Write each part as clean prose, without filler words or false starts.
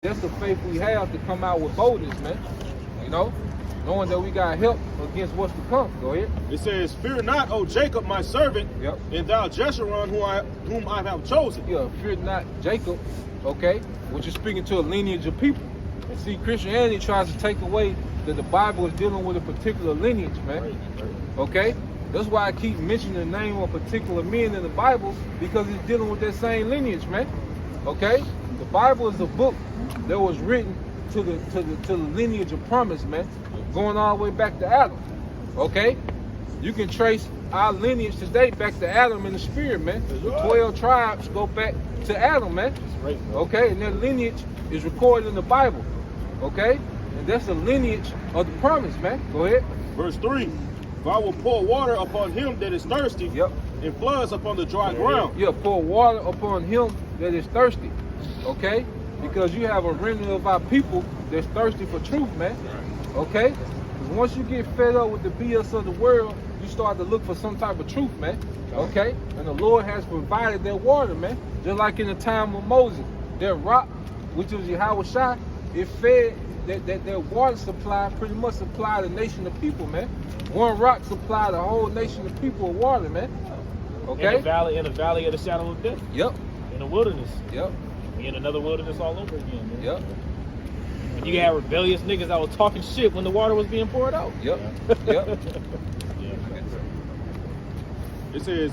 That's the faith we have to come out with boldness, man. You know, knowing that we got help against what's to come. Go ahead. It says, "Fear not, O Jacob, my servant, and thou Jeshurun, whom I have chosen." Yeah, fear not, Jacob. Okay, which is speaking to a lineage of people. And see, Christianity tries to take away that the Bible is dealing with a particular lineage, man. Okay, that's why I keep mentioning the name of particular men in the Bible, because it's dealing with that same lineage, man. Okay, the Bible is a book that was written to the lineage of promise, man, going all the way back to Adam. Okay, you can trace our lineage today back to Adam in the spirit, man. The 12 tribes go back to Adam, man. Okay, and their lineage is recorded in the Bible. Okay, and that's the lineage of the promise, man. Go ahead. Verse 3: "For I will pour water upon him that is thirsty, and floods upon the dry ground." Yeah, pour water upon him that is thirsty. Okay, because you have a remnant of our people that's thirsty for truth, man. Okay, because once you get fed up with the BS of the world, you start to look for some type of truth, man. Okay, and the Lord has provided that water, man. Just like in the time of Moses, that rock, which was Yahawah, it fed that water supply, pretty much supplied a nation of people, man. One rock supplied a whole nation of people with water, man. Okay. In the valley of the shadow of death. Yep. In the wilderness. Yep. In another wilderness all over again, man. Yep. And you had rebellious niggas that was talking shit when the water was being poured out. Yep. Yep. It says,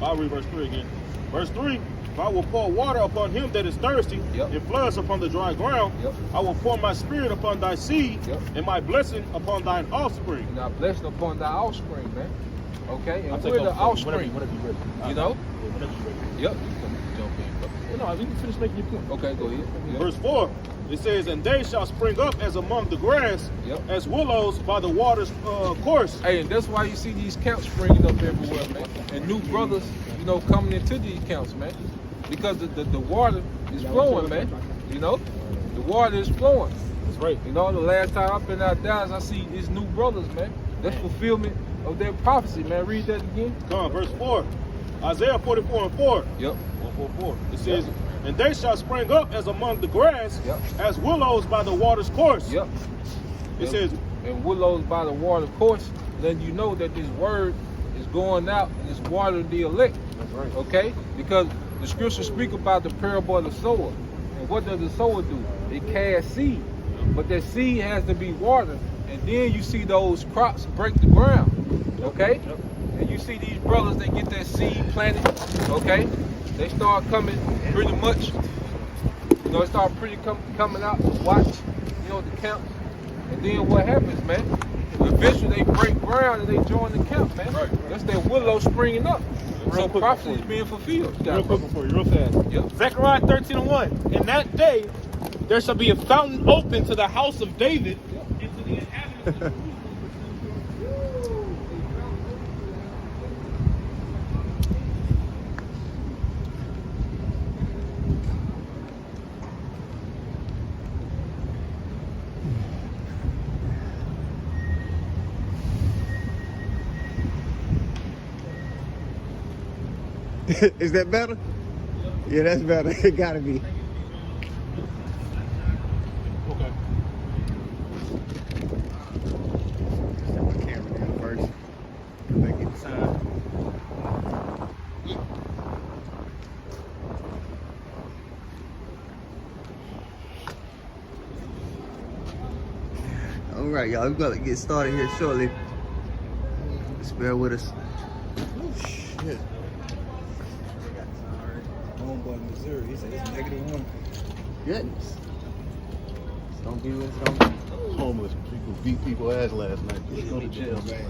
I'll read verse 3 again. Verse 3: "For I will pour water upon him that is thirsty, and floods upon the dry ground. I will pour my spirit upon thy seed, and my blessing upon thine offspring." And I blessing upon thy offspring, man. Okay, and we're the offspring. Whenever you're ready. You know? Whenever you're ready. Yep. You can jump in. No, you can finish making your point. Okay, go ahead. Yep. Verse 4, it says, "And they shall spring up as among the grass, as willows by the water's course." Hey, and that's why you see these camps springing up everywhere, man. And new brothers, you know, coming into these camps, man. Because the water is flowing, man. You know? The water is flowing. That's right. You know, the last time I've been out Dallas, I see these new brothers, man. That's fulfillment of their prophecy, man. Read that again. Come on, verse 4. Isaiah 44:4. Yep. 144. It says, "And they shall spring up as among the grass, as willows by the water's course." Yep. It says, and willows by the water course, then you know that this word is going out and it's watering the elect. That's right. Okay? Because the scriptures speak about the parable of the sower. And what does the sower do? It casts seed. But that seed has to be watered. And then you see those crops break the ground. Okay? And you see these brothers, they get that seed planted. Okay? They start coming pretty much, you know, they start coming out to watch, you know, the camps. And then what happens, man? Eventually they break ground and they join the camp, man. Right. That's that willow springing up. So prophecy is being fulfilled. Real quick before you, real fast. Yep. Zechariah 13:1. "In that day there shall be a fountain open to the house of David and to the inhabitants of Is that better? Yeah, that's better. It gotta be. Okay. Set my camera down first. Make it time. All right, y'all. We're gonna get started here shortly. Just bear with us. Oh shit. Homeboy in Missouri, he said it's -1. Goodness. Don't do this, don't do. Homeless people beat people ass last night. Just go to jail. Right.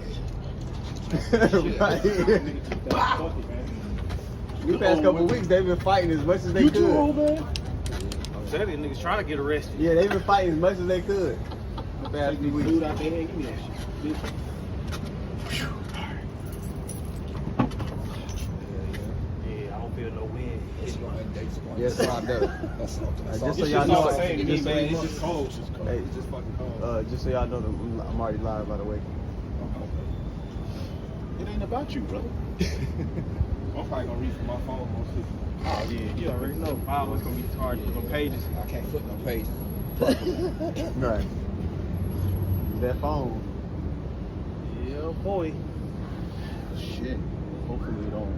The past couple weeks, they've been fighting as much as they could. You too old, man? I'm telling you, niggas trying to get arrested. Yeah, they've been fighting as much as they could. The past few weeks. Food out there, give me that shit. Yeah, I don't feel no wind. Yes, I do. Just so It's y'all just know, all the same to me, just so man. you It's know, just cold. It's just cold. Hey, It's just fucking cold. just so y'all know that I'm already live, by the way. It ain't about you, bro. I'm probably gonna read from my phone mostly. Oh yeah, you already know. Bible is gonna be charged with them pages. I can't flip no pages. Right. That phone. Yeah, boy. Shit. Hopefully it don't.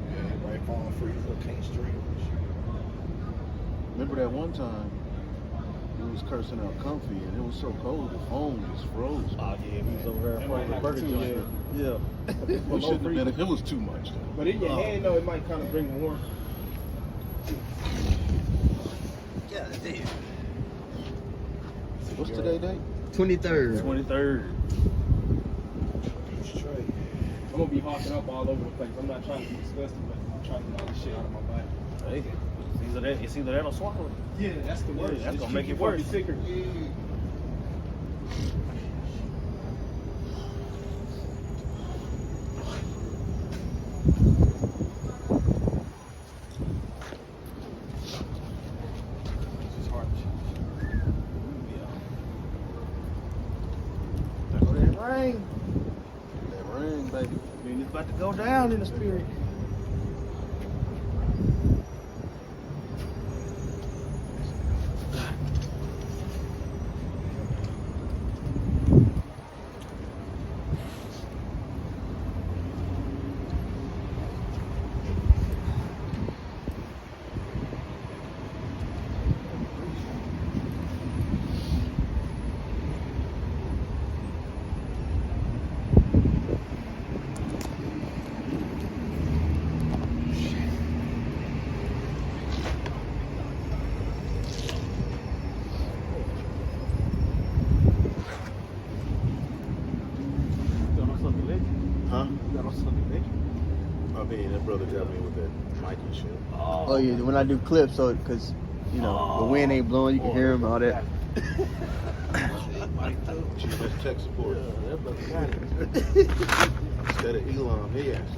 Yeah, everybody phone free. Look, Campstream. Remember that one time we was cursing out Comfy and it was so cold the phone just froze. Oh yeah, we was over there in front of the burger joint. Yeah. We shouldn't have been. It was too much though. But in your hand though, it might kind of bring the warmth. Yeah, damn. What's today date? 23rd. 23rd. Straight. I'm gonna be hawking up all over the place. I'm not trying to be disgusting, but I'm trying to get all this shit out of my body. Hey, it's either that or swallow it. Yeah, that's the worst. that's Just gonna make keep it you fucking worse. sicker. It's hard to There go that rain. That rain, baby. I mean, it's about to go down in the spirit. Huh? I mean, that brother got me with that mic and shit. Oh yeah, when I do clips, so because you know the wind ain't blowing, you can hear them all that. She's just tech support. Instead of Elon, he asked.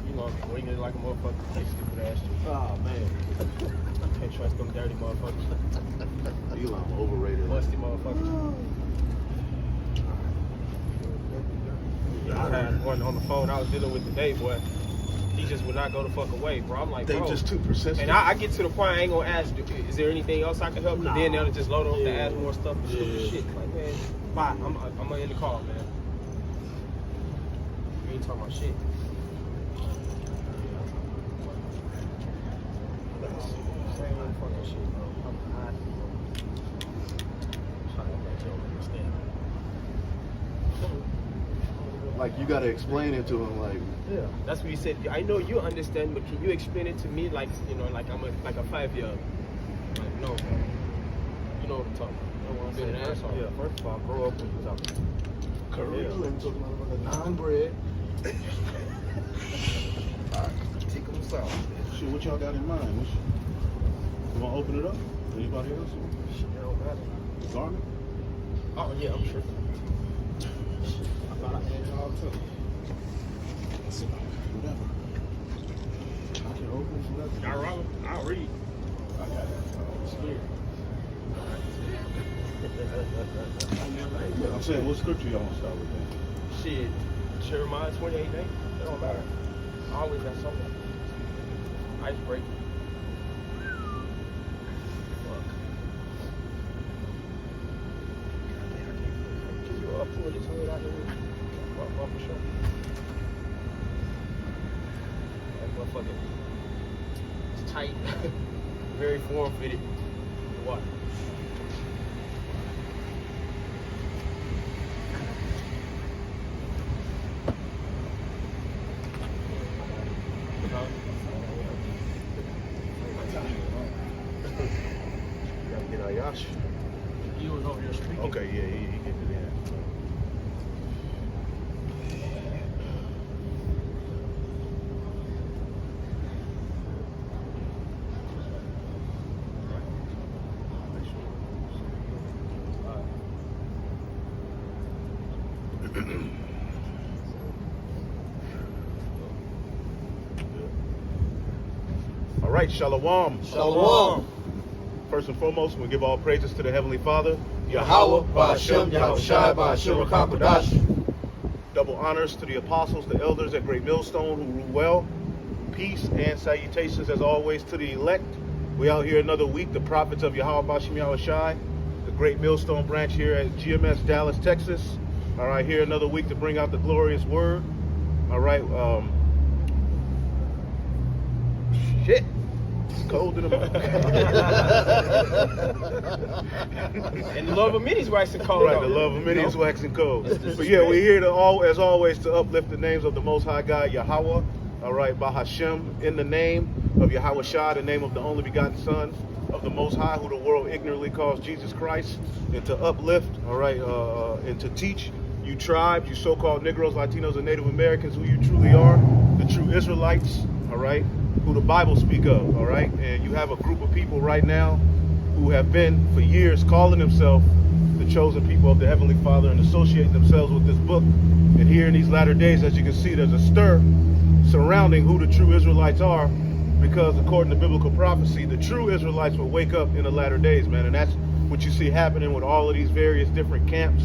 You know, winging like a motherfucker. They stupid ass shit. Oh man. Can't trust them dirty motherfuckers. Elon overrated. Musty motherfuckers. I had one on the phone I was dealing with today, boy. He just would not go the fuck away, bro. I'm like, They bro. just too persistent. And I get to the point I ain't gonna ask, is there anything else I can help? Nah. Then they'll just load on to ask more stuff and stupid shit. Like, man, bye. I'm gonna end the call, man. You ain't talking about shit. Same old fucking shit, bro. I'm hot. Trying to make you understand. Like, you gotta explain it to him, like, Yeah, that's what he said. I know you understand, but can you explain it to me like, you know, like I'm a 5-year-old? Like, no, bro. You know what I'm talking about. You know what I'm saying? Yeah, first of all, grow up when you're talking. Curriculum took motherfucker non-bread. Alright, take them south. shit, what y'all got in mind? You wanna open it up? Anybody else? Shit, it don't matter. Garment? Oh, yeah, I'm sure. I thought I had it all too. Whatever. I can open whatever. Y'all wrong? I'll read. I got it. It's weird. I'm saying, what scripture y'all want to start with then? Shit, Jeremiah 28 days. It don't matter. I always got something. Ice break. Fuck. Can you pull this hood out here? Well, for sure. That motherfucker. It's tight. Very form fitted. What? Gotta get Ayash. You was over here speaking. Okay, yeah, he get it in. All right, Shalom. Shalom. First and foremost, we give all praises to the Heavenly Father, Yahawah, Ba'ashem, Yahushai, Ba'ashem, Rakakadash. Double honors to the apostles, the elders at Great Millstone who rule well. Peace and salutations as always to the elect. We out here another week, the prophets of Yahawah, the Great Millstone branch here at GMS Dallas, Texas. All right, here another week to bring out the glorious word. All right, shit, it's cold in the And the love of many is waxing cold. Right, the love of many is waxing cold. But yeah, we're here to as always to uplift the names of the Most High God, Yahawah. All right, Bahashem, in the name of Yahawah, the name of the only begotten Son of the Most High, who the world ignorantly calls Jesus Christ, and to uplift, all right, and to teach you tribes, you so-called Negroes, Latinos, and Native Americans who you truly are, the true Israelites, all right, who the Bible speak of, all right? And you have a group of people right now who have been for years calling themselves the chosen people of the Heavenly Father and associating themselves with this book. And here in these latter days, as you can see, there's a stir surrounding who the true Israelites are, because according to biblical prophecy, the true Israelites will wake up in the latter days, man. And that's what you see happening with all of these various different camps.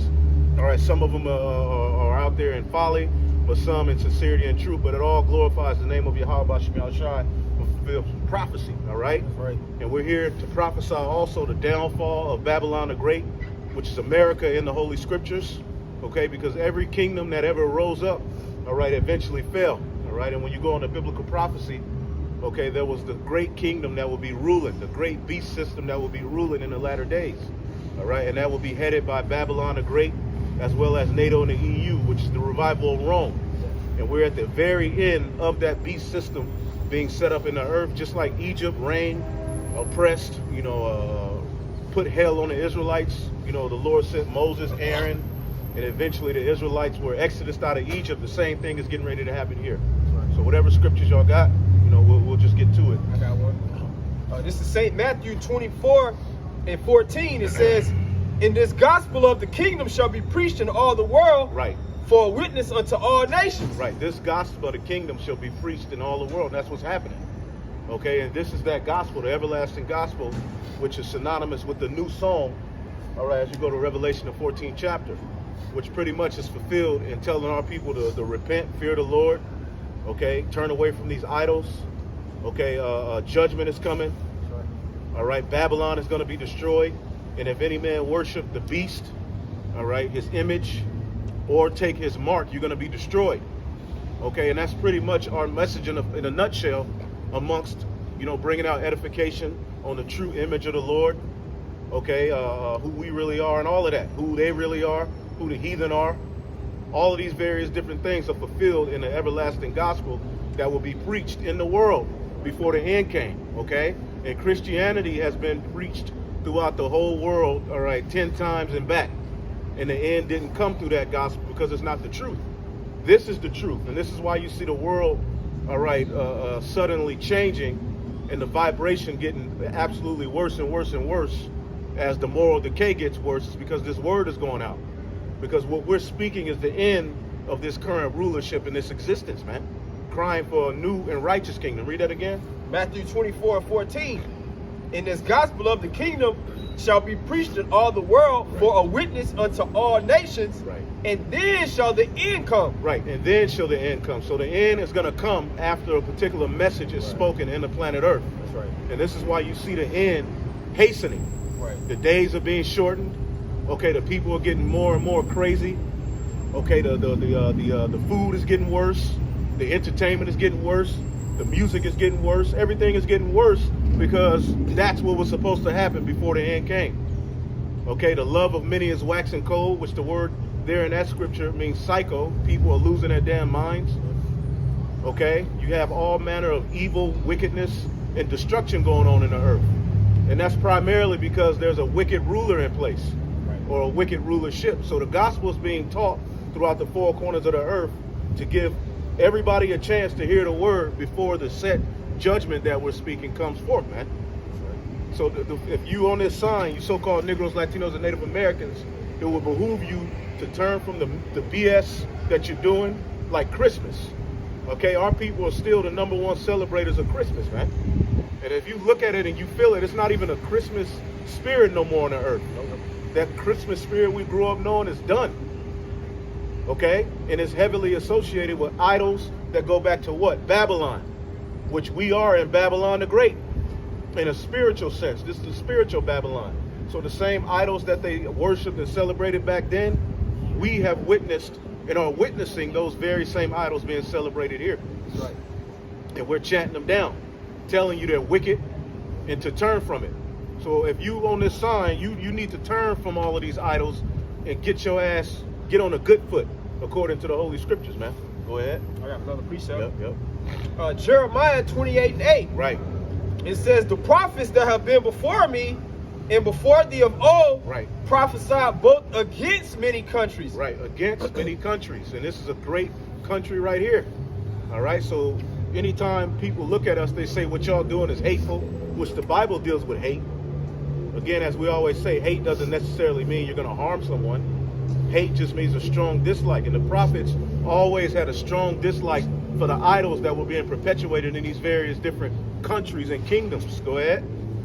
All right, some of them are out there in folly, but some in sincerity and truth. But it all glorifies the name of Yahawah Shai, fulfills prophecy. All right? That's right. And we're here to prophesy also the downfall of Babylon the Great, which is America in the Holy Scriptures. Okay, because every kingdom that ever rose up, all right, eventually fell. All right, and when you go into biblical prophecy, okay, there was the great kingdom that will be ruling, the great beast system that will be ruling in the latter days. All right, and that will be headed by Babylon the Great, as well as NATO and the EU, which is the revival of Rome. And we're at the very end of that beast system being set up in the earth, just like Egypt reigned, oppressed, put hell on the Israelites. The Lord sent Moses, Aaron, and eventually the Israelites were exodus out of Egypt. The same thing is getting ready to happen here. So whatever scriptures y'all got, we'll just get to it. I got one. This is St. Matthew 24:14. It says, "In this gospel of the kingdom shall be preached in all the world, Right. for a witness unto all nations." Right. This gospel of the kingdom shall be preached in all the world. And that's what's happening. Okay, and this is that gospel, the everlasting gospel, which is synonymous with the new song. All right, as you go to Revelation, the 14th chapter, which pretty much is fulfilled in telling our people to repent, fear the Lord. Okay, turn away from these idols. Okay, judgment is coming. All right, Babylon is going to be destroyed. And if any man worship the beast, all right, his image, or take his mark, you're going to be destroyed. Okay, and that's pretty much our message in a nutshell, amongst, bringing out edification on the true image of the Lord. Okay, who we really are and all of that, who they really are, who the heathen are. All of these various different things are fulfilled in the everlasting gospel that will be preached in the world before the end came, okay? And Christianity has been preached throughout the whole world, all right, 10 times and back. And the end didn't come through that gospel because it's not the truth. This is the truth, and this is why you see the world, all right, suddenly changing and the vibration getting absolutely worse and worse and worse as the moral decay gets worse, is because this word is going out. Because what we're speaking is the end of this current rulership and this existence, man. Crying for a new and righteous kingdom. Read that again. Matthew 24:14. "In this gospel of the kingdom shall be preached in all the world, Right. for a witness unto all nations, Right. and then shall the end come." Right, and then shall the end come. So the end is going to come after a particular message is spoken in the planet Earth. That's right. And this is why you see the end hastening. Right. The days are being shortened. Okay, the people are getting more and more crazy. Okay, the food is getting worse. The entertainment is getting worse. The music is getting worse. Everything is getting worse because that's what was supposed to happen before the end came. Okay, the love of many is waxing cold, which the word there in that scripture means psycho. People are losing their damn minds. Okay, you have all manner of evil, wickedness, and destruction going on in the earth. And that's primarily because there's a wicked ruler in place, or a wicked rulership. So the gospel is being taught throughout the four corners of the earth to give everybody a chance to hear the word before the set judgment that we're speaking comes forth, man. So if you on this sign, you so-called Negroes, Latinos, and Native Americans, it will behoove you to turn from the BS that you're doing, like Christmas. Okay, our people are still the #1 celebrators of Christmas, man. And if you look at it and you feel it, it's not even a Christmas spirit no more on the earth. That Christmas spirit we grew up knowing is done. Okay? And it's heavily associated with idols that go back to what? Babylon, which we are in Babylon the Great. In a spiritual sense, this is the spiritual Babylon. So the same idols that they worshiped and celebrated back then, we have witnessed and are witnessing those very same idols being celebrated here. Right. And we're chanting them down, telling you they're wicked and to turn from it. So if you on this sign, you need to turn from all of these idols and get on a good foot according to the Holy Scriptures, man. Go ahead. I got another precept. Yep. Jeremiah 28:8. Right. It says, the prophets that have been before me and before thee of old Right. prophesied both against many countries. Right, against many countries. And this is a great country right here. All right, so anytime people look at us, they say what y'all doing is hateful, which the Bible deals with hate. Again, as we always say, hate doesn't necessarily mean you're going to harm someone. Hate just means a strong dislike. And the prophets always had a strong dislike for the idols that were being perpetuated in these various different countries and kingdoms. Go ahead.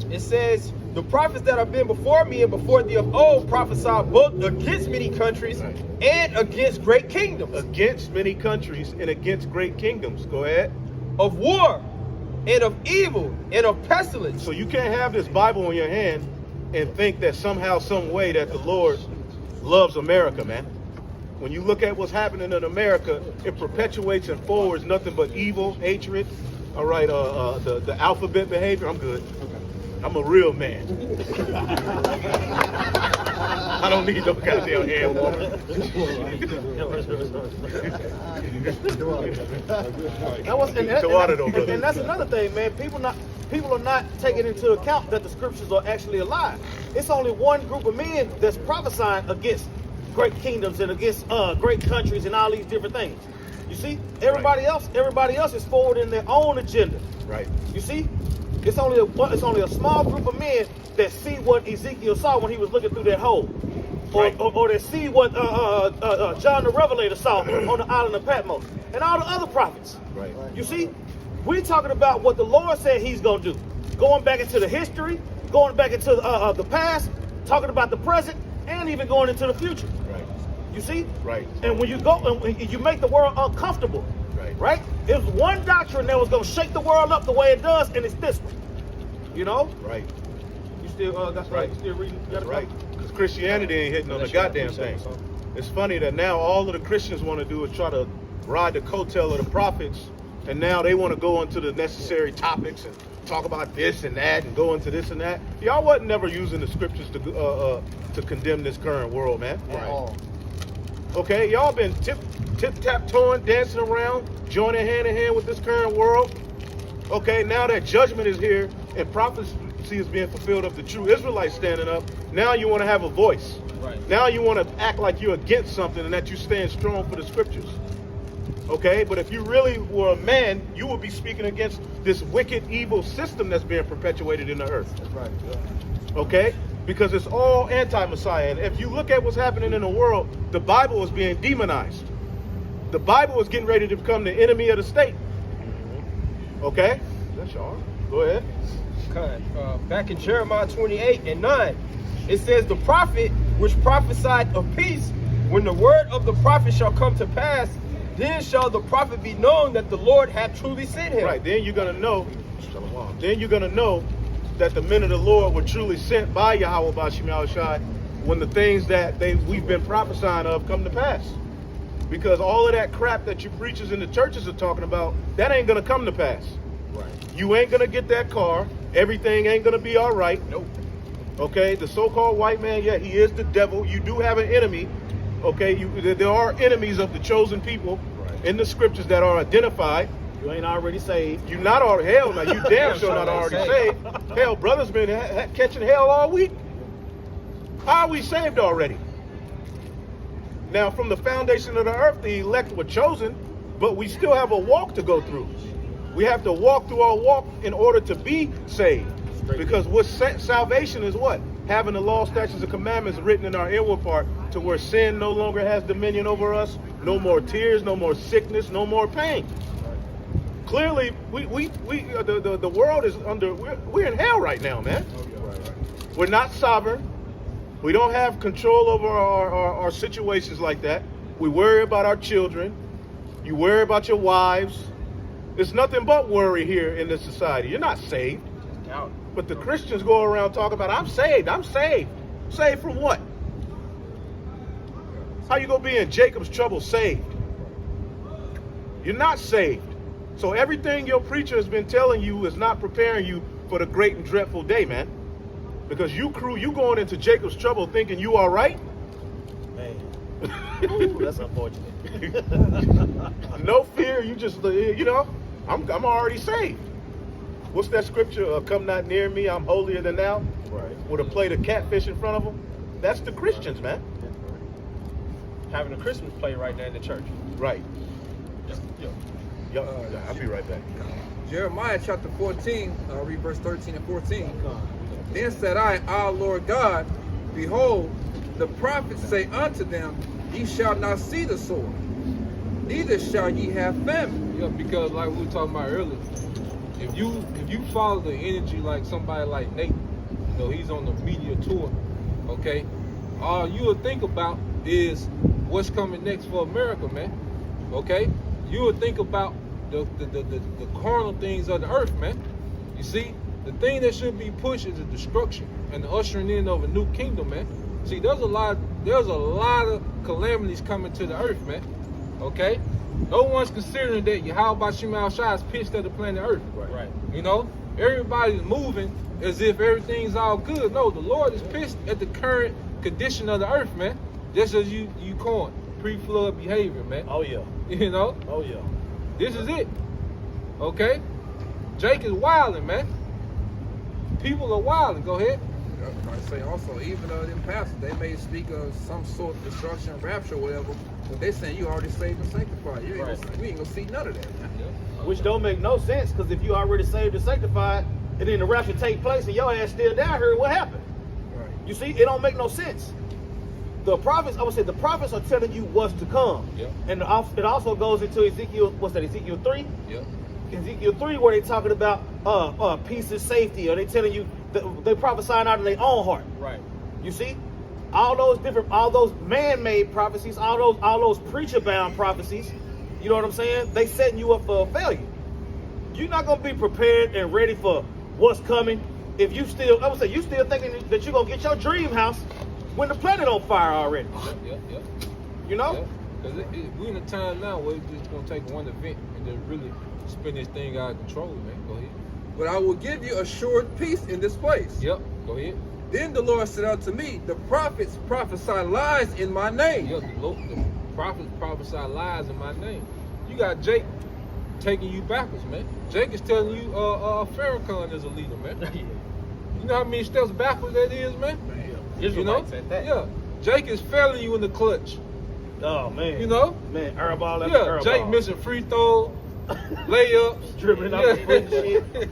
It says, the prophets that have been before me and before thee of old prophesied both against many countries and against great kingdoms. Against many countries and against great kingdoms. Go ahead. Of war and of evil and of pestilence. So you can't have this Bible in your hand and think that somehow, some way that the Lord loves America, man. When you look at what's happening in America, it perpetuates and forwards nothing but evil, hatred. All right, the alphabet behavior. I'm good. I'm a real man. I don't need no goddamn hand water. And that's another thing, man. People are not taking into account that the scriptures are actually alive. It's only one group of men that's prophesying against great kingdoms and against great countries and all these different things. You see, everybody else is forward in their own agenda. Right. You see, it's only a small group of men that see what Ezekiel saw when he was looking through that hole, or that see what John the Revelator saw on the island of Patmos, and all the other prophets. Right. You see, we're talking about what the Lord said He's going to do, going back into the history, going back into the past, talking about the present, and even going into the future. Right. You see? Right. And when you go and you make the world uncomfortable, right? It was one doctrine that was going to shake the world up the way it does, and it's this one. You know? Right. You still, that's right. You still reading? That's right. Because Christianity ain't hitting on the goddamn thing. It's funny that now all of the Christians want to do is try to ride the coattail of the prophets, and now they want to go into the necessary topics and talk about this and that and go into this and that. Y'all wasn't never using the scriptures to condemn this current world, man. Right. Okay, y'all been tip-tap-toeing, dancing around, joining hand in hand with this current world. Okay, now that judgment is here and prophecy is being fulfilled of the true Israelites standing up, now you want to have a voice. Right. Now you want to act like you're against something and that you stand strong for the scriptures. Okay, but if you really were a man, you would be speaking against this wicked, evil system that's being perpetuated in the earth. That's right. Okay? Because it's all anti-Messiah. And if you look at what's happening in the world, the Bible is being demonized. The Bible is getting ready to become the enemy of the state. Okay? That's y'all. Go ahead. Okay. Back in Jeremiah 28:9, it says, the prophet which prophesied of peace, when the word of the prophet shall come to pass, then shall the prophet be known that the Lord hath truly sent him. Right. Then you're going to know. Then you're going to know that the men of the Lord were truly sent by Yahawah Shai when the things that we've been prophesying of come to pass. Because all of that crap that you preachers in the churches are talking about, that ain't going to come to pass. Right. You ain't going to get that car. Everything ain't going to be all right. Nope. Okay, the so-called white man, yeah, he is the devil. You do have an enemy. Okay, there are enemies of the chosen people in the scriptures that are identified. You ain't already saved. You not already, hell no, you damn sure not already saved. Hell, brothers been catching hell all week. How are we saved already? Now, from the foundation of the earth, the elect were chosen, but we still have a walk to go through. We have to walk through our walk in order to be saved. Because what salvation is what? Having the law, statutes, and commandments written in our inward part to where sin no longer has dominion over us. No more tears, no more sickness, no more pain. Clearly, the world is we're in hell right now, man. We're not sovereign. We don't have control over our situations like that. We worry about our children. You worry about your wives. It's nothing but worry here in this society. You're not saved. But the Christians go around talking about, I'm saved, I'm saved. Saved from what? How you gonna be in Jacob's trouble saved? You're not saved. So everything your preacher has been telling you is not preparing you for the great and dreadful day, man. Because you going into Jacob's trouble thinking you all right? Man. Ooh, that's unfortunate. No fear, you just, I'm already saved. What's that scripture? Come not near me, I'm holier than thou. Right. With a plate of catfish in front of them. That's the Christians, man. Having a Christmas play right there in the church. Right. I'll be right back. Jeremiah chapter 14, read verse 13 and 14. Then said I, our Lord God, behold, the prophets say unto them, ye shall not see the sword, neither shall ye have famine. Yeah, because like we were talking about earlier, if you follow the energy like somebody like Nate, he's on the media tour, okay, all you would think about is what's coming next for America, man. Okay? You would think about the carnal things of the earth, man. You see, the thing that should be pushed is the destruction and the ushering in of a new kingdom, man. See, there's a lot of calamities coming to the earth, man. Okay? No one's considering that Yahawah is pissed at the planet Earth. Right. Everybody's moving as if everything's all good. No, the Lord is pissed at the current condition of the earth, man. Just as you coined pre-flood behavior, man. Oh yeah. Oh yeah. This is it. Okay? Jake is wilding, man. People are wilding. Go ahead. I say also, even them pastors, they may speak of some sort of destruction, rapture, or whatever, but they're saying you already saved and sanctified. We ain't gonna see none of that. Which don't make no sense, because if you already saved and sanctified, and then the rapture take place and your ass still down here, what happened? Right. You see, it don't make no sense. The prophets, I would say, the prophets are telling you what's to come. Yep. And it also goes into Ezekiel, what's that, Ezekiel 3? Yep. Ezekiel 3, where they talking about peace and safety, or they telling you that they prophesying out of their own heart. Right. You see, all those man-made prophecies, all those preacher-bound prophecies. You know what I'm saying? They setting you up for a failure. You're not gonna be prepared and ready for what's coming if you still, I would say, you still thinking that you're gonna get your dream house when the planet on fire already. Yep. You know? Because we're in a time now where it's just gonna take one event and then really spin this thing out of control, man. Go ahead. But I will give you assured peace in this place. Yep. Go ahead. Then the Lord said unto me, the prophets prophesy lies in my name. Yeah, the prophets prophesy lies in my name. You got Jake taking you backwards, man. Jake is telling you Farrakhan is a leader, man. You know how many steps backwards that is, man? Israelites at that. Yeah. Jake is failing you in the clutch. Oh man. Man, airball after airball. Jake missing free throw, layups, dribbling out the foot and shit.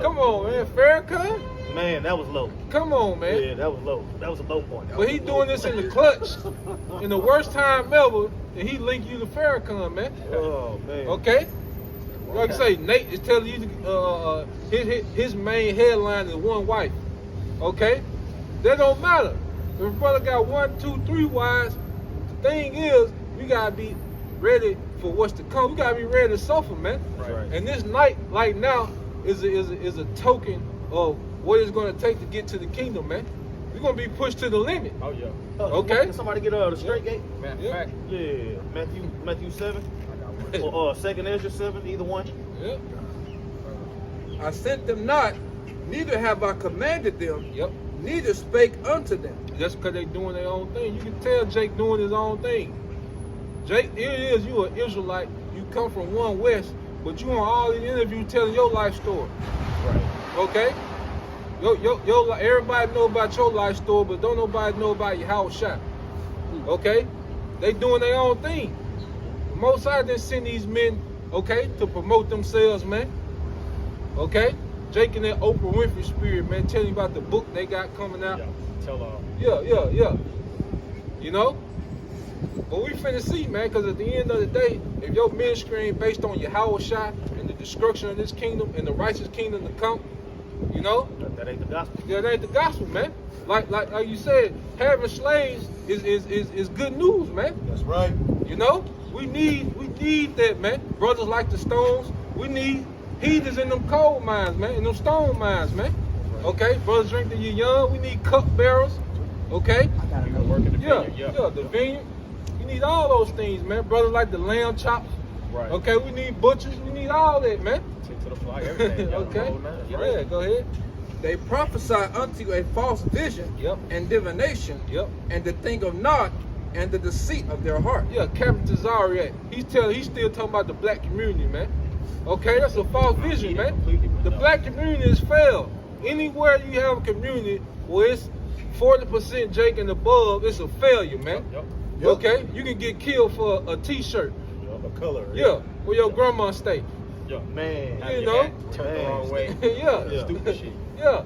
Come on, man. Farrakhan? Man, that was low. Come on, man. Yeah, that was low. That was a low point. But he doing this in the clutch, in the worst time ever, and he link you to Farrakhan, man. Oh man. Okay. Like I say, Nate is telling you his main headline is one wife. Okay? That don't matter. If a brother got 1, 2, 3 wives, the thing is, we gotta be ready for what's to come. We gotta be ready to suffer, man. Right. And this night, like now, is a token of what it's gonna take to get to the kingdom, man. We're gonna be pushed to the limit. Oh yeah. Okay. Can somebody get the straight gate? Yeah. Yeah. Matthew 7. Or 2nd Ezra 7, either one. Yeah. I sent them not, neither have I commanded them, Yep. neither spake unto them. Just because they doing their own thing. You can tell Jake doing his own thing. Jake, here it is, you an Israelite. You come from one West, but you on all these interviews telling your life story. Right. Okay? Everybody know about your life story, but don't nobody know about Yahawah. Okay? They doing their own thing. The Most High didn't send these men, okay, to promote themselves, man. Okay? Jake and that Oprah Winfrey spirit, man, telling you about the book they got coming out. Yeah. Tell all. Yeah. You know? But we finna see, man, because at the end of the day, if your ministry ain't based on Yahawah and the destruction of this kingdom and the righteous kingdom to come, You know? That ain't the gospel. Yeah, that ain't the gospel, man. Like you said, having slaves is good news, man. That's right. You know? We need that, man. Brothers like the Stones. We need heathens in them coal mines, man, in them stone mines, man. Okay? Brothers drink till you're young. We need cup bearers. Okay? Yeah, the vineyard. We need all those things, man. Brothers like the lamb chops. Right. Okay, we need butchers. We need all that, man. To the fly, everything. Okay? Yeah, go ahead. They prophesy unto a false vision and divination and the thing of naught and the deceit of their heart. Yeah, Captain Tazariak. He's still talking about the black community, man. Okay, that's a false vision, man. The black community is failed. Anywhere you have a community where it's 40% Jake and above, it's a failure, man. Okay, you can get killed for a t-shirt. A color. Yeah, where your grandma stay. Man. You know? Turn the wrong way. Yeah. Stupid shit. Yeah.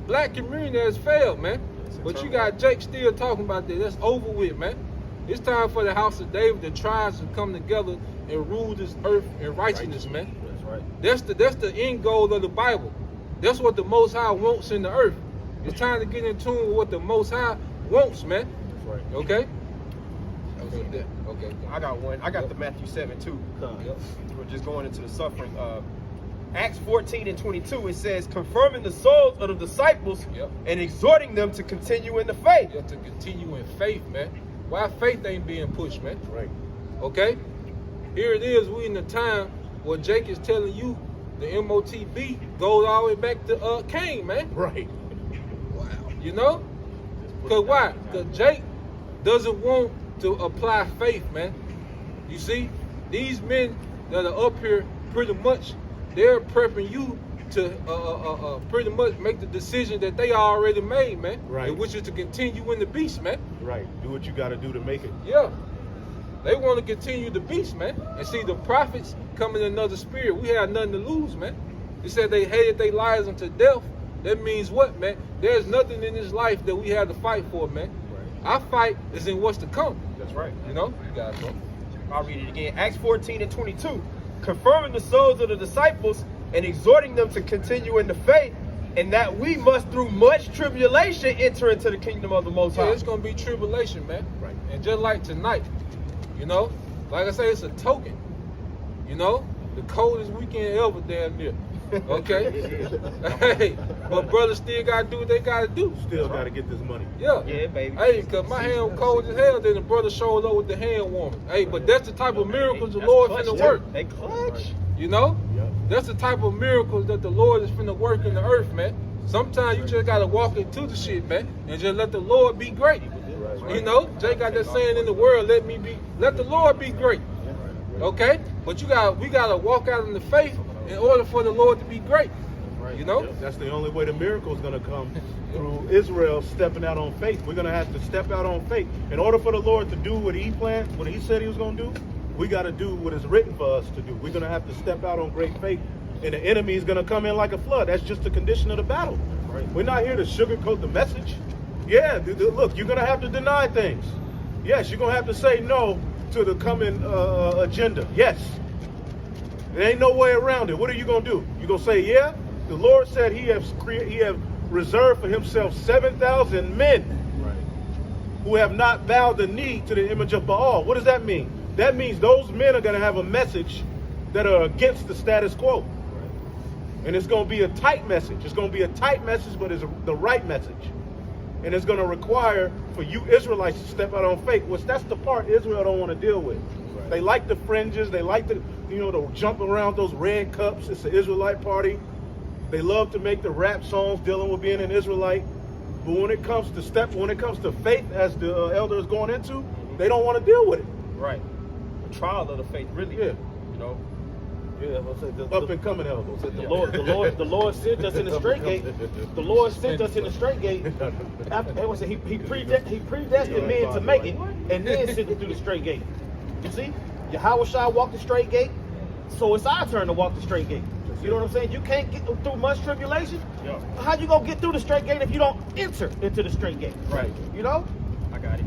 Black community has failed, man. But you got Jake still talking about that. That's over with, man. It's time for the house of David, the tribes, to come together and rule this earth in righteousness, man. That's right. That's the end goal of the Bible. That's what the Most High wants in the earth. It's time to get in tune with what the Most High wants, man. That's right. Okay? Okay. I got one. I got the Matthew 7 too. We're just going into the suffering. Acts 14 and 22, it says, confirming the souls of the disciples and exhorting them to continue in the faith. Yeah, to continue in faith, man. Why faith ain't being pushed, man? Right. Okay? Here it is, we in the time where Jake is telling you the MOTB goes all the way back to Cain, man. Right. Wow. You know? Because why? Because Jake doesn't want to apply faith, man. You see? These men that are up here pretty much, they're prepping you to pretty much make the decision that they already made, man. Right. Which is to continue in the beast, man. Right. Do what you got to do to make it. Yeah. They want to continue the beast, man. And see, the prophets come in another spirit. We have nothing to lose, man. They said they hated their lives unto death. That means what, man? There's nothing in this life that we have to fight for, man. Right. Our fight is in what's to come. That's right. You know? You got it, bro. I'll read it again. Acts 14 and 22. Confirming the souls of the disciples and exhorting them to continue in the faith, and that we must through much tribulation enter into the kingdom of the Most High. Yeah, it's going to be tribulation, man. Right. And just like tonight, you know, like I say, it's a token. You know, the coldest weekend ever damn near. Okay? Hey, but brothers still got to do what they got to do. Still got to get this money. Yeah. Yeah, baby. Hey, because my hand was cold as hell, then the brother showed up with the hand warmer. Hey, but that's the type of miracles the Lord finna work. They clutch. You know? Yeah. That's the type of miracles that the Lord is finna work in the earth, man. Sometimes you just gotta walk into the shit, man, and just let the Lord be great. You know? Jay got that saying in the world, let the Lord be great. Okay? But we gotta walk out in the faith in order for the Lord to be great. You know? That's the only way the miracle is going to come, through Israel stepping out on faith. We're going to have to step out on faith. In order for the Lord to do what he planned, what he said he was going to do, we got to do what is written for us to do. We're going to have to step out on great faith, and the enemy is going to come in like a flood. That's just the condition of the battle. Right. We're not here to sugarcoat the message. Yeah, look, you're going to have to deny things. Yes, you're going to have to say no to the coming agenda. Yes. There ain't no way around it. What are you going to do? You going to say, yeah? The Lord said he have reserved for himself 7,000 men who have not bowed the knee to the image of Baal. What does that mean? That means those men are going to have a message that are against the status quo. And it's going to be a tight message. It's going to be a tight message, but it's the right message. And it's going to require for you Israelites to step out on faith. That's the part Israel don't want to deal with. Right. They like the fringes. They like to jump around those red cups. It's the Israelite party. They love to make the rap songs dealing with being an Israelite. But when it comes to faith, as the elder is going into, they don't want to deal with it. Right. The trial of the faith, really. Yeah. You know. Yeah, up and coming elbows. The Lord sent us in the straight gate. The Lord sent us in the straight gate. After he predestined men to make it, and then sent them through the straight gate. You see, Yahawah walked the straight gate, so it's our turn to walk the straight gate. You know what I'm saying? You can't get through much tribulation. Yeah. How you gonna get through the straight gate if you don't enter into the straight gate? Right. You know? I got it.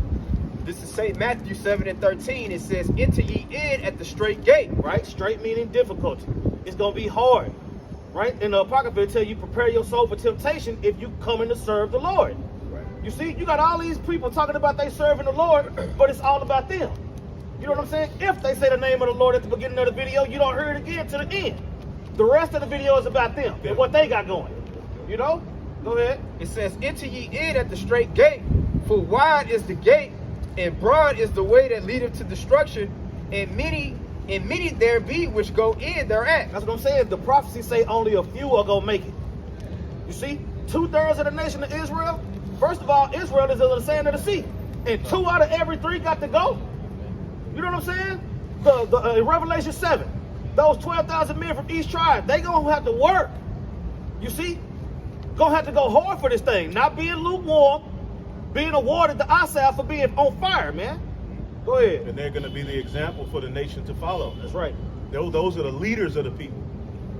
This is St. Matthew 7 and 13. It says, enter ye in at the straight gate. Right? Straight meaning difficulty. It's gonna be hard. right? In the Apocrypha, it tell you prepare your soul for temptation if you coming to serve the Lord. Right. You see, you got all these people talking about they serving the Lord, but it's all about them. You know what I'm saying? If they say the name of the Lord at the beginning of the video, you don't hear it again to the end. The rest of the video is about them and what they got going. You know? Go ahead. It says, enter ye in at the straight gate, for wide is the gate, and broad is the way that leadeth to destruction, and many there be which go in thereat. That's what I'm saying. The prophecies say only a few are gonna make it. You see, 2/3 of the nation of Israel. First of all, Israel is on the sand of the sea, and 2 out of every 3 got to go. You know what I'm saying? In Revelation 7, those 12,000 men from each tribe, they gonna have to work. You see, gonna have to go hard for this thing, not being lukewarm, being awarded the eye salve for being on fire, man. Go ahead. And they're going to be the example for the nation to follow. That's right. Those are the leaders of the people.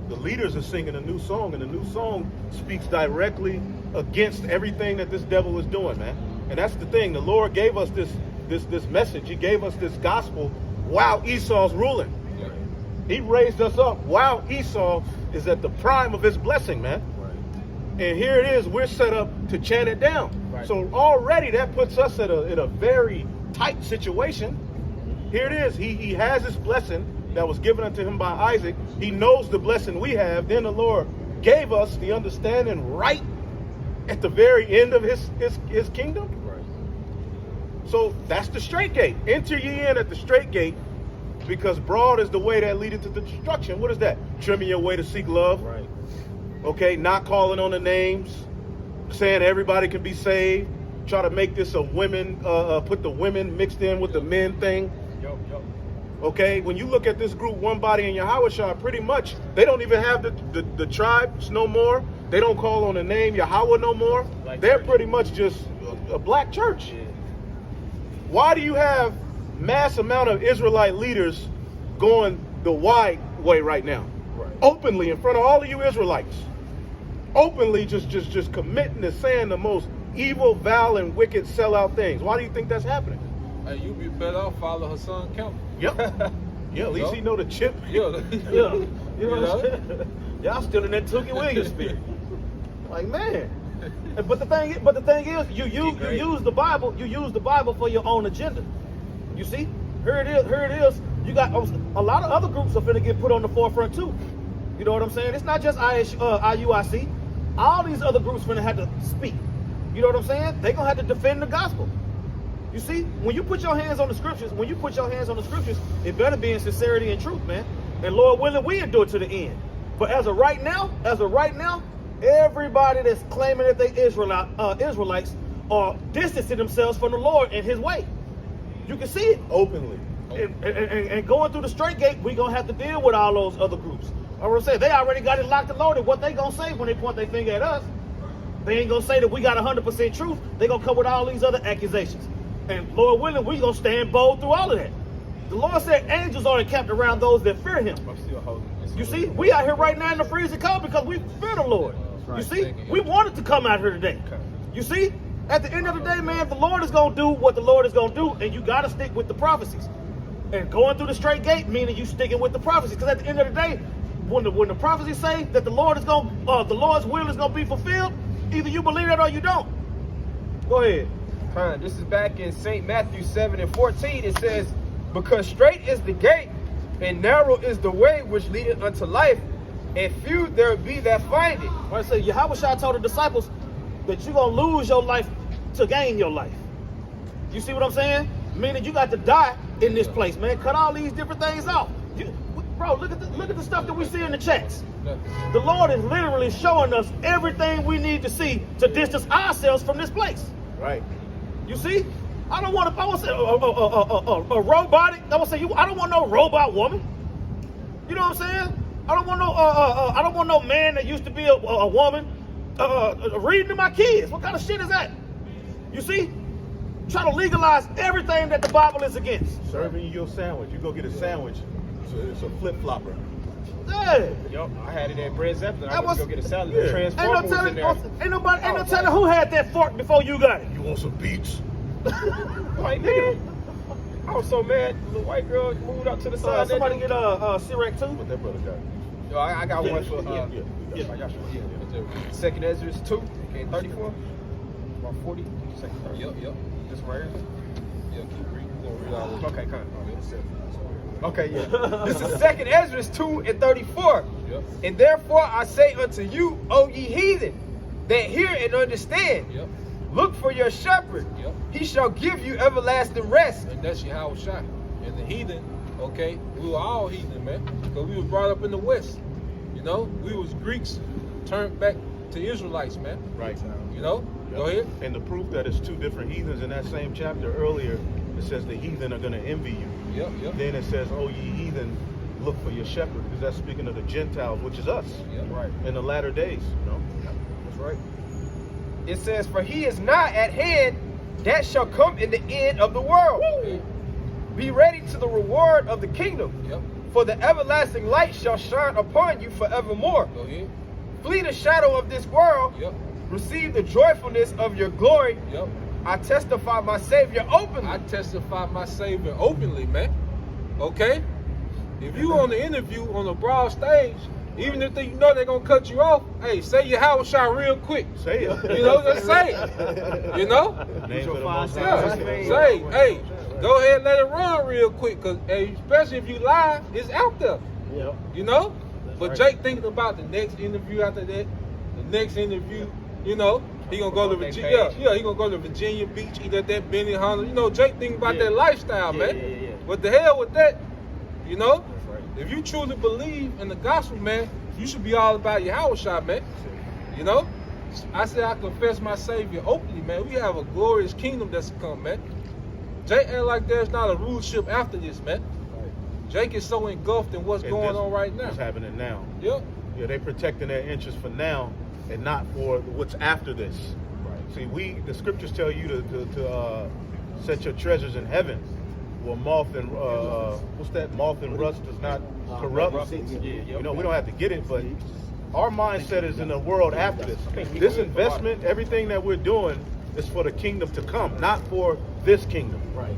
The leaders are singing a new song, and the new song speaks directly against everything that this devil is doing, man. And that's the thing. The Lord gave us this message. He gave us this gospel while Esau's ruling. He raised us up while Esau is at the prime of his blessing, man. And here it is, we're set up to chant it down. Right. So already that puts us in a very tight situation. Here it is, he has his blessing that was given unto him by Isaac. He knows the blessing we have. Then the Lord gave us the understanding right at the very end of his kingdom. Right. So that's the straight gate. Enter ye in at the straight gate, because broad is the way that leadeth to the destruction. What is that? Trimming your way to seek love. Right. Okay, not calling on the names, saying everybody can be saved, try to make this a women, put the women mixed in with the men thing. Okay, when you look at this group, One Body in Yahawah, pretty much, they don't even have the tribes no more. They don't call on the name Yahawah no more. Black They're church. Pretty much just a black church. Yeah. Why do you have mass amount of Israelite leaders going the wide way right now? Right. Openly in front of all of you Israelites. Openly just committing to saying the most evil, vile, and wicked sellout things. Why do you think that's happening? Hey, you be better off follow her son Campbell. Yep. Yeah, at least he know the chip. Yeah. You know? Y'all still in that Tookie Williams spirit. Like, man. But the thing is, you use the Bible for your own agenda. You see? Here it is. You got a lot of other groups are finna get put on the forefront too. You know what I'm saying? It's not just IUIC. All these other groups finna have to speak. You know what I'm saying? They gonna have to defend the gospel. You see, when you put your hands on the scriptures, it better be in sincerity and truth, man. And Lord willing, we endure to the end. But as of right now, everybody that's claiming that they Israelites are distancing themselves from the Lord and his way. You can see it openly. And going through the straight gate, we gonna have to deal with all those other groups. I was saying, they already got it locked and loaded. What they gonna say when they point their finger at us? They ain't gonna say that we got 100% truth. They gonna come with all these other accusations. And Lord willing, we gonna stand bold through all of that. The Lord said angels are encamped around those that fear him. You see, we out here right now in the freezing cold because we fear the Lord. You see, we wanted to come out here today. You see, at the end of the day, man, the Lord is gonna do what the Lord is gonna do, and you gotta stick with the prophecies. And going through the straight gate, meaning you sticking with the prophecies. Because at the end of the day, when the prophecies say that the Lord's will is gonna be fulfilled, either you believe that or you don't. Go ahead. This is back in St. Matthew 7:14. It says, because straight is the gate, and narrow is the way which leadeth unto life, and few there be that find it. Right, so Yahawah told the disciples that you're gonna lose your life to gain your life. You see what I'm saying? Meaning you got to die in this place, man. Cut all these different things off. Bro, look at the stuff that we see in the chats. The Lord is literally showing us everything we need to see to distance ourselves from this place. Right. You see? I don't want to say a robotic. I don't want no robot woman. You know what I'm saying? I don't want no man that used to be a woman reading to my kids. What kind of shit is that? You see? Try to legalize everything that the Bible is against. Serving you your sandwich. You go get a sandwich. It's a flip-flopper. Yeah. Yo, I had it at Bread Zeppelin. I went to go get a salad. Yeah. Transformer was in there. Ain't no telling who had that fork before you got it. You want some beets? Like, man, I was so mad. The little white girl moved out to the side. Somebody get a Sirac too. What that brother got? I got one for yeah. I got one. Second Ezra 2, okay, 34. About 40. Second 30. Yep. This right here. Yeah, keep reading. We're gonna read all of it. Okay, kind of. Okay, yeah. This is Second Ezra 2 and 34. Yep. And therefore I say unto you, O ye heathen, that hear and understand. Yep. Look for your shepherd. Yep. He shall give you everlasting rest. And that's Yahawah. And the heathen, okay, we were all heathen, man, because we were brought up in the West. You know, we was Greeks turned back to Israelites, man. Right. You know, Yep. Go ahead. And the proof that it's two different heathens in that same chapter earlier, it says the heathen are going to envy you. Yep. Then it says, oh, ye heathen, look for your shepherd, because that's speaking of the Gentiles, which is us. Yep. Right. In the latter days, you know. That's right. It says, for he is not at hand that shall come in the end of the world. Woo! Be ready to the reward of the kingdom. Yep. For the everlasting light shall shine upon you forevermore. Go ahead. Flee the shadow of this world. Yep. Receive the joyfulness of your glory. Yep. I testify my Savior openly. I testify my Savior openly, man. Okay? If you on the interview on the broad stage, even if you know they're going to cut you off, hey, say Yahawah real quick. Say it. You know, just say it. You know? Name of the Most Yeah. High. Say, hey, go ahead and let it run real quick, because especially if you lie, it's out there. Yeah. You know? But Jake thinking about the next interview after that, the next interview, you know, he gonna go to Virginia. Yeah, he gonna go to Virginia Beach, eat at that Benny Hunter. You know, Jake thinking about that lifestyle, man. Yeah. But the hell with that, you know? If you truly believe in the gospel, man, you should be all about Yahawah, man. You know? I said I confess my Savior openly, man. We have a glorious kingdom that's to come, man. Jake act like there's not a rulership after this, man. Jake is so engulfed in what's going on right now. What's happening now. Yep. Yeah, they're protecting their interests for now and not for what's after this. Right. See, the scriptures tell you to set your treasures in heaven, where moth and what's that? Moth and rust does not corrupt. You know, we don't have to get it, but our mindset is in the world after this. This investment, everything that we're doing, is for the kingdom to come, not for this kingdom. Right.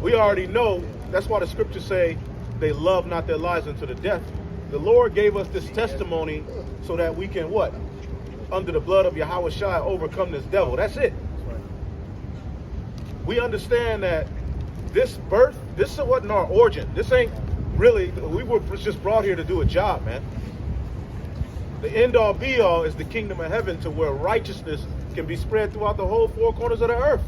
We already know. That's why the scriptures say they love not their lives unto the death. The Lord gave us this testimony so that we can what? Under the blood of Yahawah overcome this devil. That's it. We understand that this birth, this wasn't our origin. This ain't really, we were just brought here to do a job, man. The end all be all is the kingdom of heaven, to where righteousness can be spread throughout the whole four corners of the earth.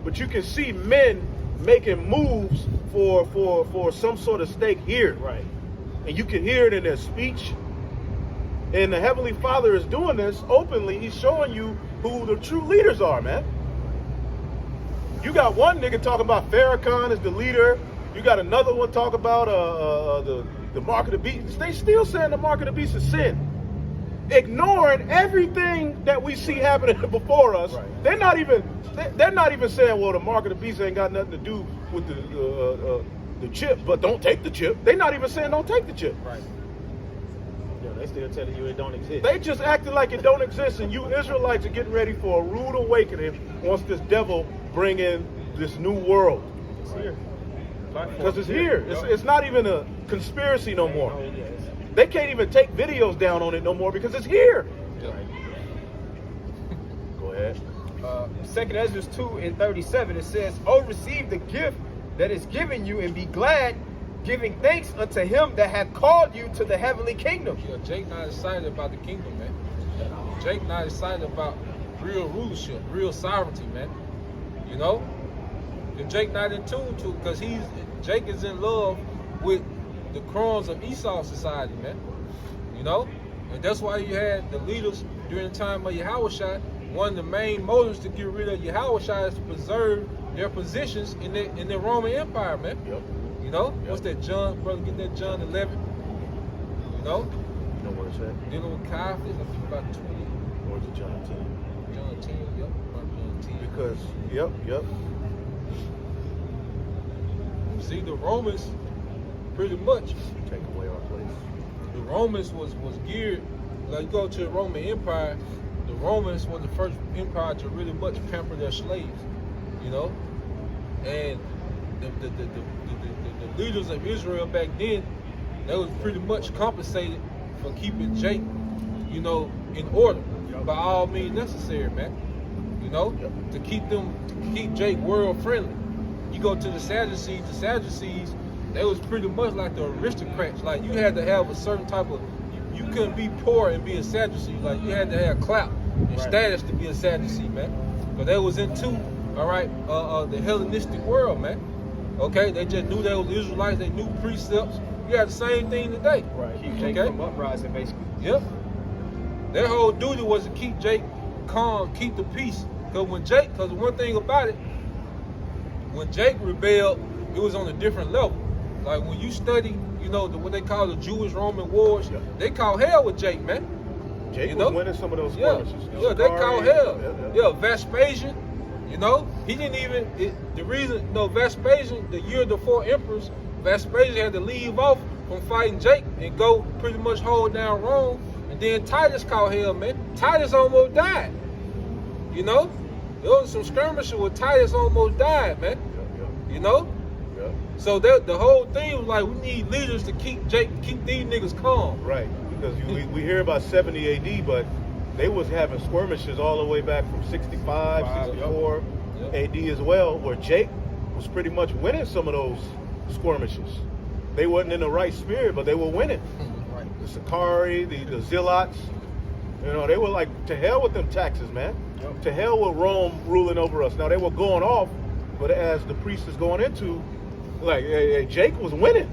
But you can see men making moves for some sort of stake here. Right. And you can hear it in their speech. And the Heavenly Father is doing this openly. He's showing you who the true leaders are, man. You got one nigga talking about Farrakhan as the leader. You got another one talking about the mark of the beast. They still saying the mark of the beast is sin. Ignoring everything that we see happening before us. Right. They're not even saying, well, the mark of the beast ain't got nothing to do with the chip, but don't take the chip. They're not even saying don't take the chip. Right. Yeah, they still telling you it don't exist. They just acting like it don't exist, and you Israelites are getting ready for a rude awakening once this devil bring in this new world. It's here. Because it's here. It's not even a conspiracy no more. They can't even take videos down on it no more because it's here. Yeah. Go ahead. 2 Ezra 2 and 37, it says, oh, receive the gift that is given you and be glad, giving thanks unto him that hath called you to the heavenly kingdom. Yeah, Jake not excited about the kingdom, man. Jake not excited about real rulership, real sovereignty, man. You know? And Jake not in tune to, because Jake is in love with the crumbs of Esau's society, man. You know? And that's why you had the leaders during the time of Yahawah. One of the main motives to get rid of Yahawah is to preserve their positions in the Roman Empire, man. Yep. You know? Yep. What's that, John? Brother, get that John 11. You know? You know where it's at? Dealing with Caiaphas, I think about 20. Or is it John 10? John 10, yep. About John 10. Because, yep. See, the Romans, pretty much, Take away our place. the Romans was geared, like you go to the Roman Empire, the Romans was the first empire to really much pamper their slaves, you know? And the leaders of Israel back then, they was pretty much compensated for keeping Jake, you know, in order by all means necessary, man. You know, to keep Jake world friendly. You go to the Sadducees, they was pretty much like the aristocrats. Like you had to have a certain type of, you couldn't be poor and be a Sadducee. Like you had to have clout and status to be a Sadducee, man. But they was into, all right, the Hellenistic world, man. Okay, they just knew they were Israelites. They knew precepts. You got the same thing today. Right. Keep Jake from uprising, basically. Yep. Their whole duty was to keep Jake calm, keep the peace. Because one thing about it, when Jake rebelled, it was on a different level. Like when you study, you know, what they call the Jewish-Roman wars, they call hell with Jake, man. Jake you was know? winning some of those skirmishes. Yeah, they call hell. Yeah, Vespasian, you know, he didn't even, the reason, Vespasian, the year of the 4 emperors, Vespasian had to leave off from fighting Jake and go pretty much hold down Rome. And then Titus called hell, man. Titus almost died. You know? There was some skirmishes where Titus almost died, man. You know? So the whole thing was like, we need leaders to keep these niggas calm. Right, because we hear about 70 AD, but they was having skirmishes all the way back from 65, 64 AD as well, where Jake was pretty much winning some of those skirmishes. They wasn't in the right spirit, but they were winning. Right. The Sakari, the Zealots, you know, they were like, to hell with them taxes, man. To hell with Rome ruling over us. Now, they were going off, but as the priest is going into, like, Jake was winning.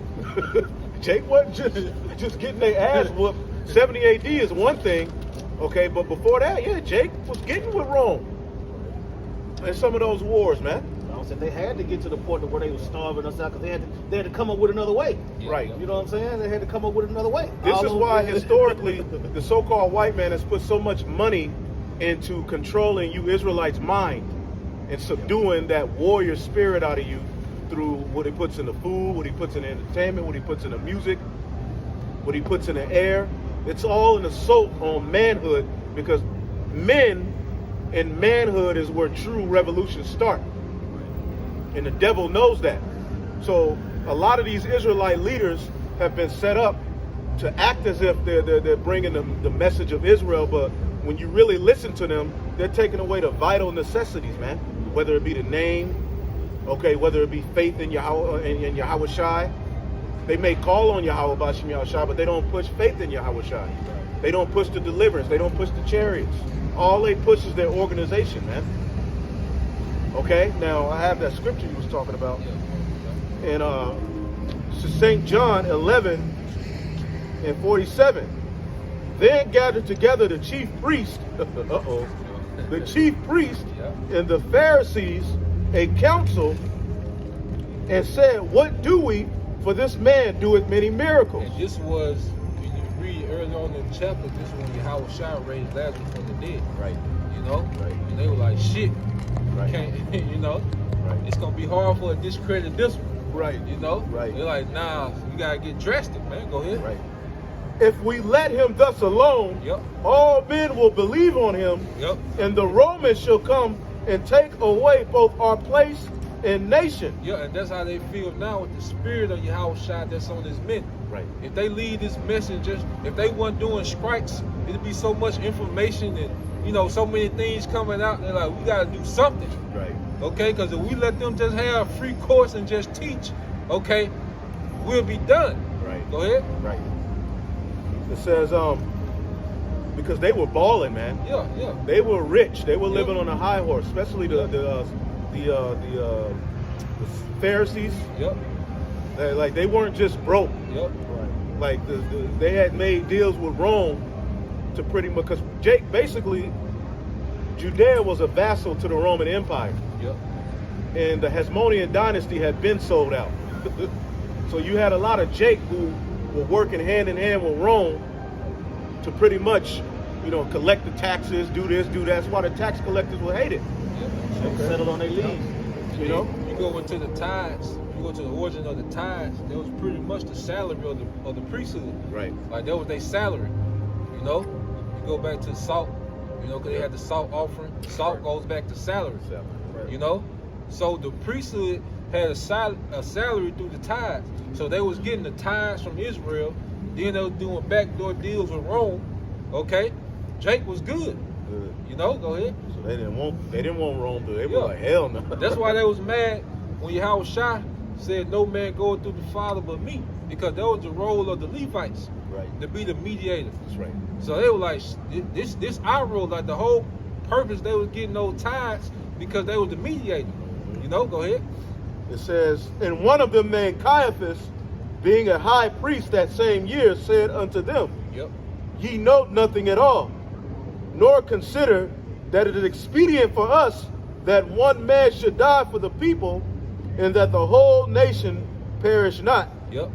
Jake wasn't just getting their ass whooped. 70 AD is one thing, okay, but before that, yeah, Jake was getting with Rome in some of those wars, man. I said they had to get to the point where they were starving us out because they had to come up with another way. Right. You know what I'm saying? They had to come up with another way. This is why historically the so-called white man has put so much money into controlling you Israelites' mind and subduing that warrior spirit out of you through what he puts in the food, what he puts in the entertainment, what he puts in the music, what he puts in the air. It's all an assault on manhood, because men and manhood is where true revolutions start. And the devil knows that. So a lot of these Israelite leaders have been set up to act as if they're bringing the message of Israel, but when you really listen to them, they're taking away the vital necessities, man. Whether it be the name, okay, whether it be faith in Yahawah and Yahawah Shai. They may call on Yahawah Bashim Yahweh Shai, but they don't push faith in Yahawah Shai. They don't push the deliverance. They don't push the chariots. All they push is their organization, man. Okay, now I have that scripture you was talking about. And St. John 11:47. Then gathered together the chief priest, the chief priest and the Pharisees, a council, and said, what do we, for this man doeth many miracles? And this was, when you read early on in the chapter, this was when Yahawah Shai raised Lazarus from the dead. Right. You know? Right. And they were like, shit. Right. Can't, you know? Right. It's going to be hard for us to discredit this one. Right. You know? Right. They're like, nah, you got to get drastic, man. Go ahead. Right. If we let him thus alone, all men will believe on him, and the Romans shall come and take away both our place and nation. Yeah, and that's how they feel now with the spirit of Yahawah Shai that's on his men. Right. If they lead this message, if they weren't doing strikes, it'd be so much information and, you know, so many things coming out. They're like, we got to do something. Right. Okay, because if we let them just have a free course and just teach, okay, we'll be done. Right. Go ahead. Right. It says, because they were balling, man. Yeah, yeah. They were rich. They were living on a high horse, especially the Pharisees. Yep. They weren't just broke. Yep. Right. Like they had made deals with Rome to pretty much, because Jake basically, Judea was a vassal to the Roman Empire. Yep. And the Hasmonean dynasty had been sold out. So you had a lot of Jake who were working hand in hand with Rome to pretty much, you know, collect the taxes, do this, do that. That's why the tax collectors were hated. They settled on their leaves. You know? You go into the tithes, you go to the origin of the tithes, that was pretty much the salary of the priesthood. Right. Like that was their salary. You know? You go back to salt, you know, because they had the salt offering. Salt goes back to salary. Right. You know? So the priesthood had a salary through the tithes. So they was getting the tithes from Israel, Then they was doing backdoor deals with Rome. Okay, Jake was good. You know, go ahead. So they didn't want Rome to. They were like, hell no. That's why they was mad when Yahawah said, "No man goeth through the Father but me," because that was the role of the Levites, right, to be the mediator. That's right. So they were like, "This our role." Like the whole purpose, they was getting those tithes because they was the mediator. You know, go ahead. It says, and one of them named Caiaphas, being a high priest that same year, said unto them, Yep. Ye note nothing at all, nor consider that it is expedient for us that one man should die for the people, and that the whole nation perish not. Yep.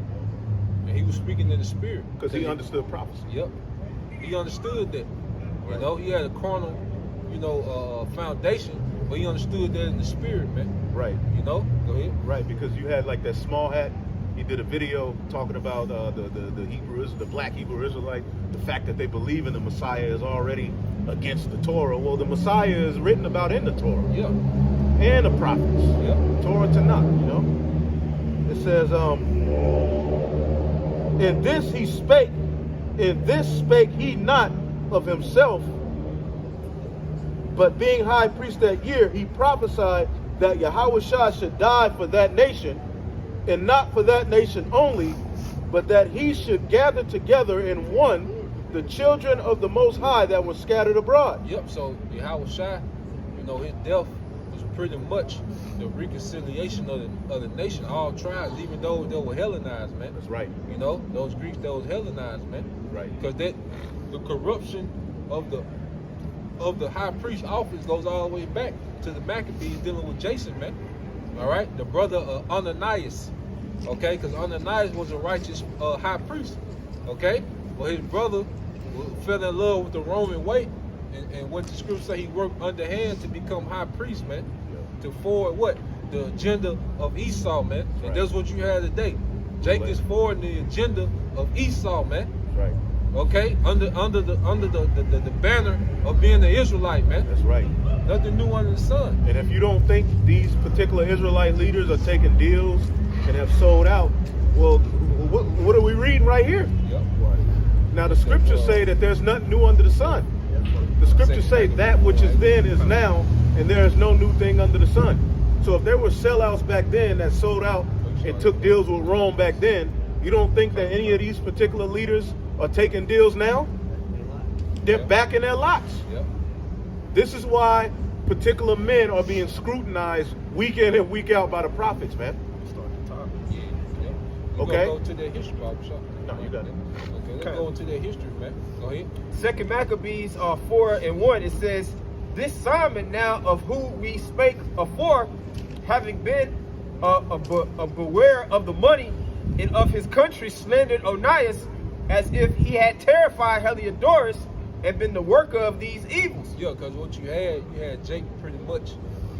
And he was speaking in the spirit. Because he understood prophecy. Yep. He understood that. You know, he had a carnal, foundation, but he understood that in the spirit, man. Right. You know? Go ahead. Right, because you had like that small hat. He did a video talking about the black Hebrew Israelite, the fact that they believe in the Messiah is already against the Torah. Well, the Messiah is written about in the Torah. Yeah. And the prophets. Yeah. Torah Tanakh, you know. It says, in this spake he not of himself, but being high priest that year, he prophesied that Yahawah should die for that nation, and not for that nation only, but that he should gather together in one the children of the Most High that were scattered abroad. Yep, so Yahawah, his death was pretty much the reconciliation of the nation, all tribes, even though they were Hellenized, man. That's right. You know, those Greeks that was Hellenized, man. Right. Because the corruption of the high priest office goes all the way back to the Maccabees dealing with Jason, man. All right, the brother of Ananias. Okay, because Ananias was a righteous high priest. Okay, well his brother fell in love with the Roman way, and what the scripture say, he worked underhand to become high priest, man, to forward what the agenda of Esau, man. And right. That's what you have today. Jake is forwarding the agenda of Esau, man. Right. Okay, under the banner of being an Israelite, man. That's right. Nothing new under the sun. And if you don't think these particular Israelite leaders are taking deals and have sold out, well, what are we reading right here? Yep. Now the scriptures say that there's nothing new under the sun. The scriptures say that which is then is now, and there is no new thing under the sun. So if there were sellouts back then that sold out and took deals with Rome back then, you don't think that any of these particular leaders are taking deals now? They're back in their lots. Yep. This is why particular men are being scrutinized week in and week out by the prophets, man. Yeah. Yep. Okay. Go to their history, barbershop. No, you got it. Okay, let's go into their history, man. Go ahead. 2 Maccabees 4:1, it says, this Simon now of who we spake afore, having been beware of the money and of his country, slandered Onias, as if he had terrified Heliodorus and been the worker of these evils. Yeah, because what you had Jake pretty much,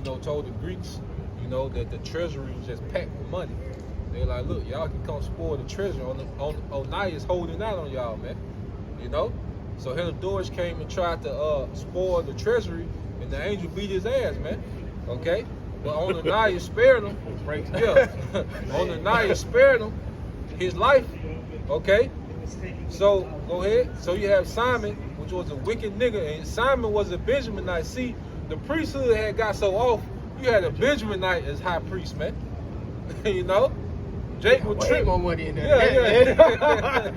told the Greeks, that the treasury was just packed with money. They're like, look, y'all can come spoil the treasure on Onias holding out on y'all, man. So Heliodorus came and tried to spoil the treasury, and the angel beat his ass, man. Okay? But Onias spared him. Yeah. Onias spared him his life. Okay? So go ahead. So you have Simon, which was a wicked nigga, and Simon was a Benjaminite. See, the priesthood had got so off, you had a Benjaminite as high priest, man. Jake would trip more money in there. Yeah.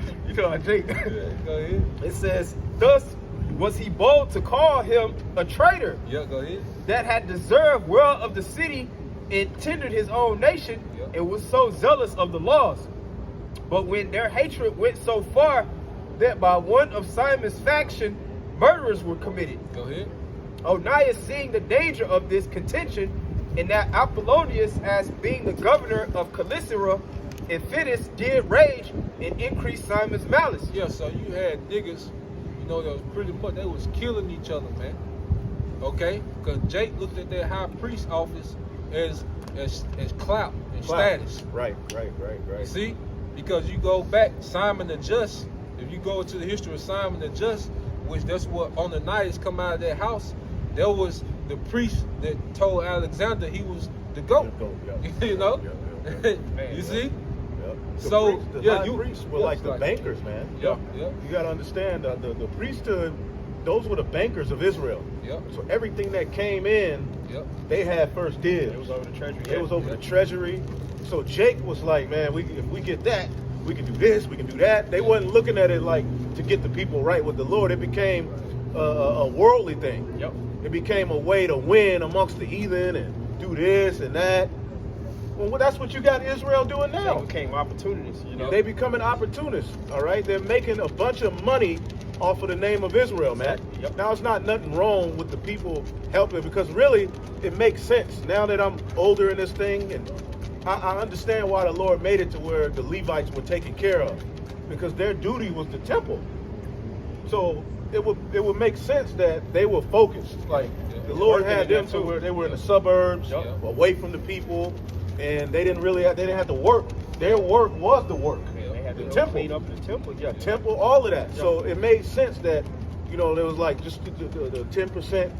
Jake. Yeah, go ahead. It says, thus was he bold to call him a traitor. Yeah, go ahead. That had deserved well of the city and tendered his own nation, and was so zealous of the laws. But when their hatred went so far that by one of Simon's faction, murders were committed. Go ahead. Onias, seeing the danger of this contention, and that Apollonius, as being the governor of Calycera and Phinis, did rage and increase Simon's malice. Yeah, so you had niggas, that was pretty much, they was killing each other, man. Okay? Because Jake looked at their high priest office as clout and status. Right. You see? Because you go back, Simon the Just, if you go into the history of Simon the Just, which that's what on the night come out of their house, there was the priest that told Alexander he was the goat. Yeah. You see? So the high priests were like the bankers, man. Yeah. You got to understand the priesthood. Those were the bankers of Israel. So everything that came in, they had first dibs. It was over the treasury. It was over the treasury. So Jake was like, man, if we get that, we can do this, we can do that. They wasn't looking at it like to get the people right with the Lord. It became a worldly thing. It became a way to win amongst the heathen and do this and that. Well, that's what you got Israel doing now. They became opportunists, you know. They becoming opportunists, all right? They're making a bunch of money off of the name of Israel, man. Now, it's not nothing wrong with the people helping, because really, it makes sense. Now that I'm older in this thing, and I understand why the Lord made it to where the Levites were taken care of, because their duty was the temple. So it would make sense that they were focused. Like, the Lord had them to where they were in the suburbs, away from the people, and they didn't have to work. Their work was the work. The temple, clean up the temple, temple, all of that. So it made sense that, there was like just the 10%,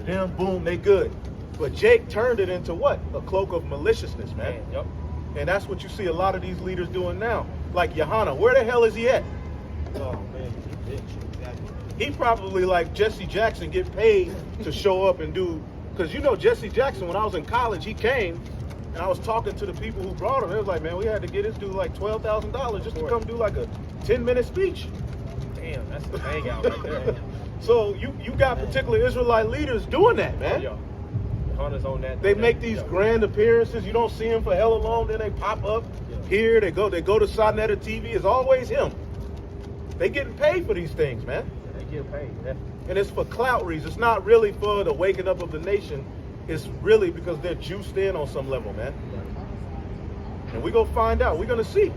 them, boom, they good. But Jake turned it into what? A cloak of maliciousness, man. And that's what you see a lot of these leaders doing now. Like Yahawah, where the hell is he at? Oh man, He probably, like Jesse Jackson, get paid to show up and do, because Jesse Jackson, when I was in college, he came. And I was talking to the people who brought him. It was like, man, we had to get this dude like $12,000 just to come do like a 10-minute speech. Damn, that's the bang out right there. So you got particular Israelite leaders doing that, man. Hunters on that. They make these grand appearances. You don't see them for hella long. Then they pop up here. They go to Sonetta TV. It's always him. They getting paid for these things, man. They get paid. And it's for clout reasons. It's not really for the waking up of the nation. It's really because they're juiced in on some level, man. And we're going to find out. We're going to see.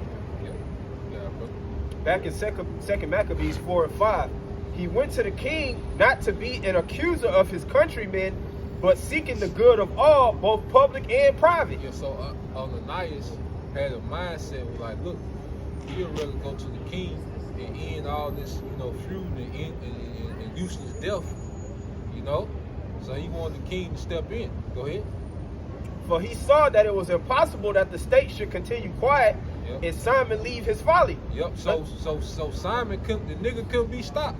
Back in Second Maccabees 4:5, he went to the king not to be an accuser of his countrymen, but seeking the good of all, both public and private. So Ananias had a mindset of like, look, he'd rather go to the king and end all this, feud and useless death, So he wanted the king to step in. Go ahead. For he saw that it was impossible that the state should continue quiet and Simon leave his folly. So Simon the nigga couldn't be stopped.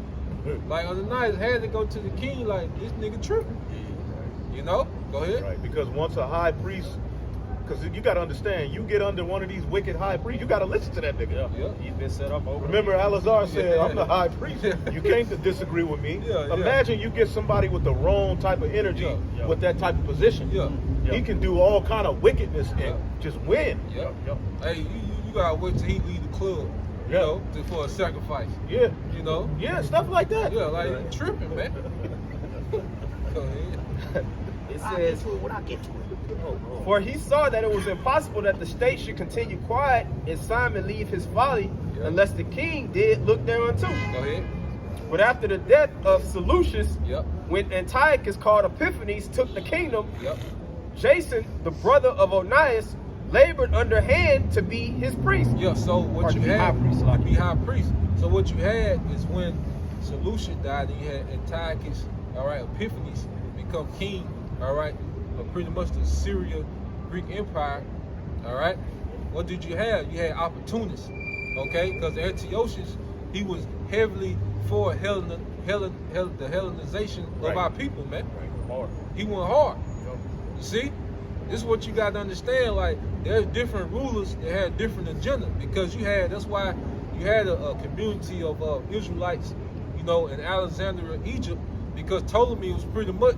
Like Ananias had to go to the king like, this nigga tripping. Go ahead. Right, because once a high priest, because you got to understand, you get under one of these wicked high priests, you got to listen to that nigga. He's been set up over. Remember, Alazar said, I'm the high priest. You can't disagree with me. Imagine you get somebody with the wrong type of energy with that type of position. He can do all kind of wickedness and just win. Hey, you got to wait till he leave the club, for a sacrifice. Yeah, stuff like that. Like you tripping, man. Go ahead. It says, when I get to it. For he saw that it was impossible that the state should continue quiet and Simon leave his folly unless the king did look thereunto. Go ahead. But after the death of Seleucus, when Antiochus called Epiphanes took the kingdom, Jason, the brother of Onias, labored underhand to be his priest. So what you had, to be high priest. So what you had is when Seleucus died, and you had Antiochus, Epiphanes become king, pretty much the Syria Greek Empire, What did you have? You had opportunists, because Antiochus, he was heavily for the Hellenization of our people, man. He went hard. You see? This is what you got to understand. Like, there's different rulers that had different agenda, because that's why you had a community of Israelites, in Alexandria, Egypt, because Ptolemy was pretty much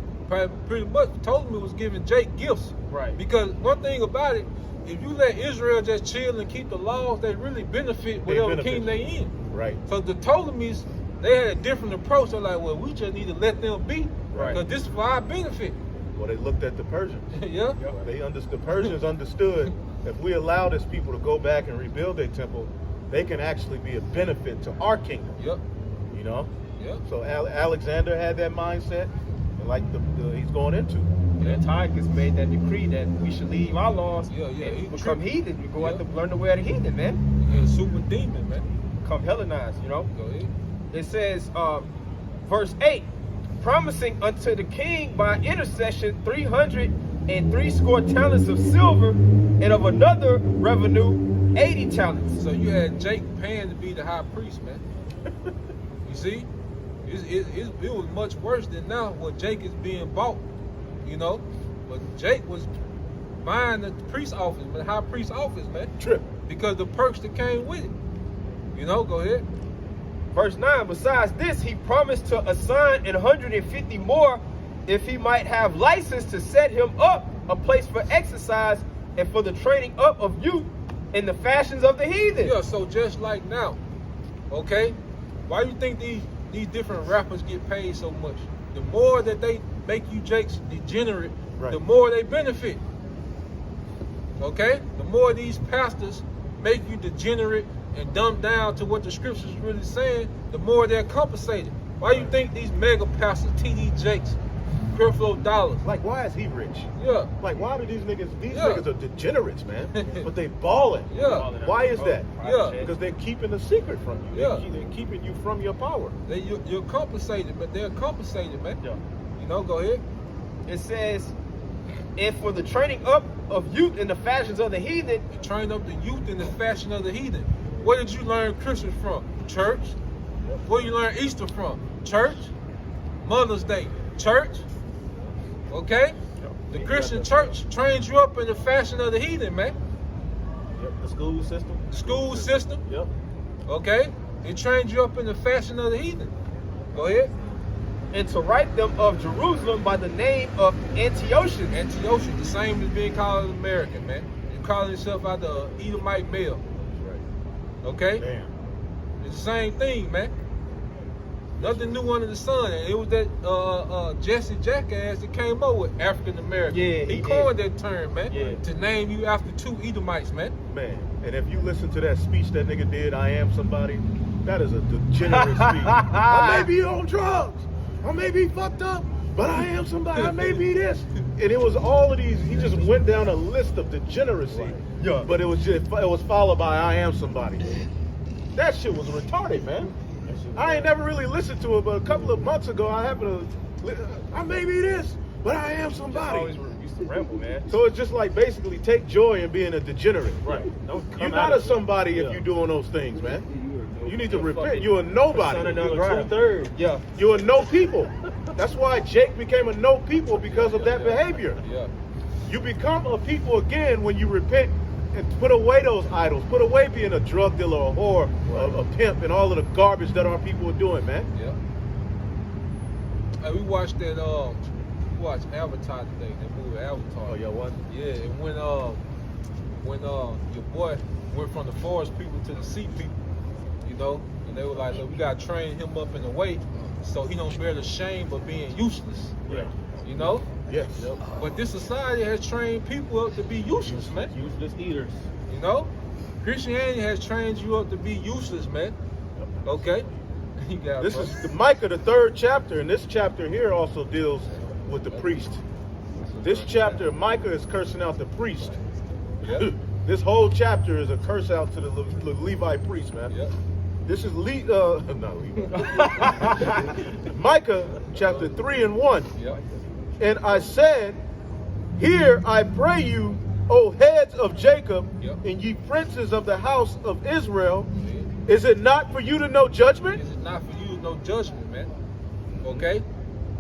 Ptolemy was giving Jake gifts. Because one thing about it, if you let Israel just chill and keep the laws, they really benefit whatever king they in. So the Ptolemies, they had a different approach. They're like, well, we just need to let them be, because this is for our benefit. Well, they looked at the Persians. The Persians understood if we allow these people to go back and rebuild their temple, they can actually be a benefit to our kingdom. So Alexander had that mindset, and like he's going into. Antiochus made that decree that we should leave our laws and become heathen. You go out to learn the way of the heathen, man. You're a super demon, man. Become Hellenized, Go ahead. It says, verse 8, promising unto the king by intercession 300 and 60 talents of silver, and of another revenue 80 talents. So you had Jake paying to be the high priest, man. You see, it was much worse than now when Jake is being bought, you know. But Jake was buying the priest office, the high priest office, man. Trip. Because the perks that came with it. You know, go ahead. Verse 9, besides this, he promised to assign 150 more if he might have license to set him up a place for exercise and for the training up of youth in the fashions of the heathen. Yeah, so just like now, okay? Why you think these different rappers get paid so much? The more that they make you Jakes degenerate, the more they benefit. Okay? The more these pastors make you degenerate and dumb down to what the scriptures is really saying, the more they're compensated. Why you think these mega pastors, TD Jakes, Creflo Dollars? Like, why is he rich? Yeah. Like, why do these niggas are degenerates, man. But they balling. Yeah. Why is that? Yeah. Because they're keeping a secret from you. Yeah. They're keeping you from your power. You're compensated, but they're compensated, man. Yeah. You know, go ahead. It says, and for the training up of youth in the fashions of the heathen. Train up the youth in the fashion of the heathen. Where did you learn Christmas from? Church. Where you learn Easter from? Church. Mother's Day. Church. Okay? The Christian church trains you up in the fashion of the heathen, man. Yep. The school system. School system. Yep. Okay? It trains you up in the fashion of the heathen. Go ahead. And to write them of Jerusalem by the name of Antiochus. Antiochus, the same as being called an American, man. You calling yourself out the Edomite male. Okay? Damn. It's the same thing, man. Nothing new under the sun. It was that Jesse Jackass that came up with African American. Yeah, he coined that term, man. Yeah. To name you after 2 Edomites, man. Man, and if you listen to that speech that nigga did, I am somebody, that is a degenerate speech. I may be on drugs. I may be fucked up, but I am somebody. I may be this. And it was all of these, he just went down a list of degeneracy. Yeah. But it was followed by I am somebody. That shit was retarded, man. I ain't never really listened to it, but a couple of months ago, I happened to, I may be this, but I am somebody. Always used to ramble, man. So it's just like basically take joy in being a degenerate. Right. You're not a somebody if you're doing those things, man. You need to repent. You're a nobody. Yeah. You're a no people. That's why Jake became a no people, because of that behavior. Yeah. You become a people again when you repent and put away those idols. Put away being a drug dealer, a whore, a pimp, and all of the garbage that our people are doing, man. Yeah. Hey, we watched that. We watched Avatar today. That movie Avatar. Oh, yeah, what? Yeah, and when your boy went from the forest people to the sea people, you know, and they were like, look, we gotta train him up in a way so he don't bear the shame of being useless. Yeah. You know? Yes. But this society has trained people up to be useless, man. Useless eaters. You know? Christianity has trained you up to be useless, man. Okay? You got This is the Micah, the 3rd chapter, and this chapter here also deals with the priest. This chapter, Micah is cursing out the priest. Yeah. This whole chapter is a curse out to the Levite priest, man. Yeah. This is not Levi. Micah chapter 3 and 1. Yeah. And I said, hear, I pray you, O heads of Jacob, and ye princes of the house of Israel, is it not for you to know judgment? Is it not for you to know judgment, man? Okay?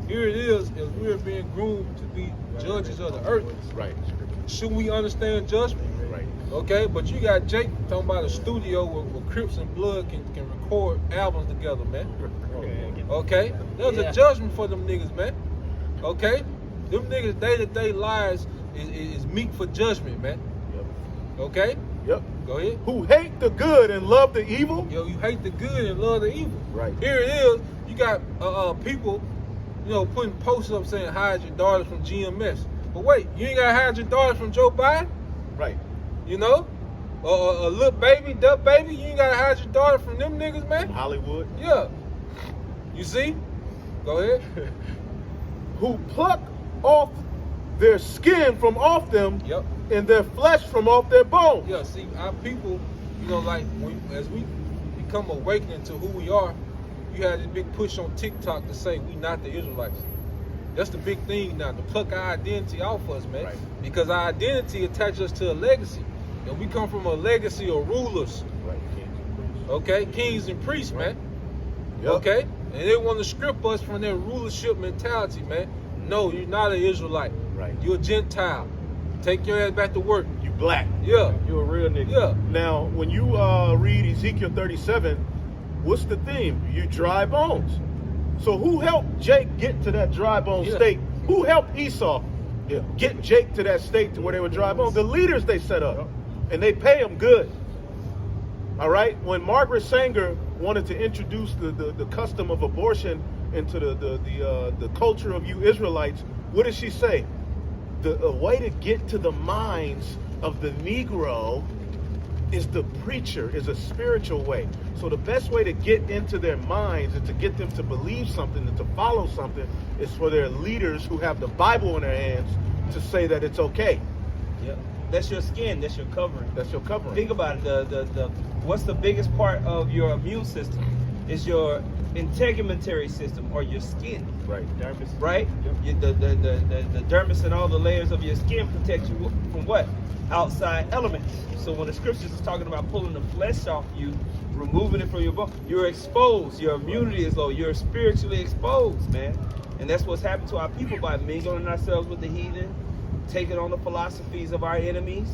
Here it is, as we're being groomed to be judges of the earth. Right. Should we understand judgment? Right. Okay, but you got Jake talking about a studio where Crips and Blood can record albums together, man. Okay? There's a judgment for them niggas, man. Okay? Them niggas' day-to-day lives is meet for judgment, man. Yep. Okay? Yep. Go ahead. Who hate the good and love the evil? Yo, you hate the good and love the evil. Right. Here it is. You got people, you know, putting posters up saying hide your daughter from GMS. But wait, you ain't gotta hide your daughter from Joe Biden? Right. You know? Or a little baby, duck baby, you ain't gotta hide your daughter from them niggas, man? Hollywood. Yeah. You see? Go ahead. Who pluck off their skin from off them, and their flesh from off their bones. Yeah, see, our people, you know, like, as we become awakening to who we are, you had this big push on TikTok to say we not the Israelites. That's the big thing now, to pluck our identity off us, man. Right. Because our identity attaches us to a legacy. And we come from a legacy of rulers. Right. Okay? Kings and priests, man. Yep. Okay? And they want to strip us from their rulership mentality, man. No, you're not an Israelite. Right. You're a Gentile. Take your ass back to work. You black. Yeah. You're a real nigga. Yeah. Now, when you read Ezekiel 37, what's the theme? You dry bones. So who helped Jake get to that dry bone state? Who helped Esau get Jake to that state to where they were dry bones? The leaders they set up. And they pay them good. All right? When Margaret Sanger wanted to introduce the custom of abortion into the culture of you Israelites, what did she say? The way to get to the minds of the Negro is the preacher, is a spiritual way. So the best way to get into their minds and to get them to believe something and to follow something is for their leaders who have the Bible in their hands to say that it's okay. Yeah. That's your skin. That's your covering. That's your covering. Think about it. The what's the biggest part of your immune system? Is your integumentary system, or your skin. Right. Dermis. Right. Yep. The dermis and all the layers of your skin protect you from what? Outside elements. So when the scriptures is talking about pulling the flesh off you, removing it from your bone, you're exposed. Your immunity is low. You're spiritually exposed, man. And that's what's happened to our people by mingling ourselves with the heathen, taking on the philosophies of our enemies.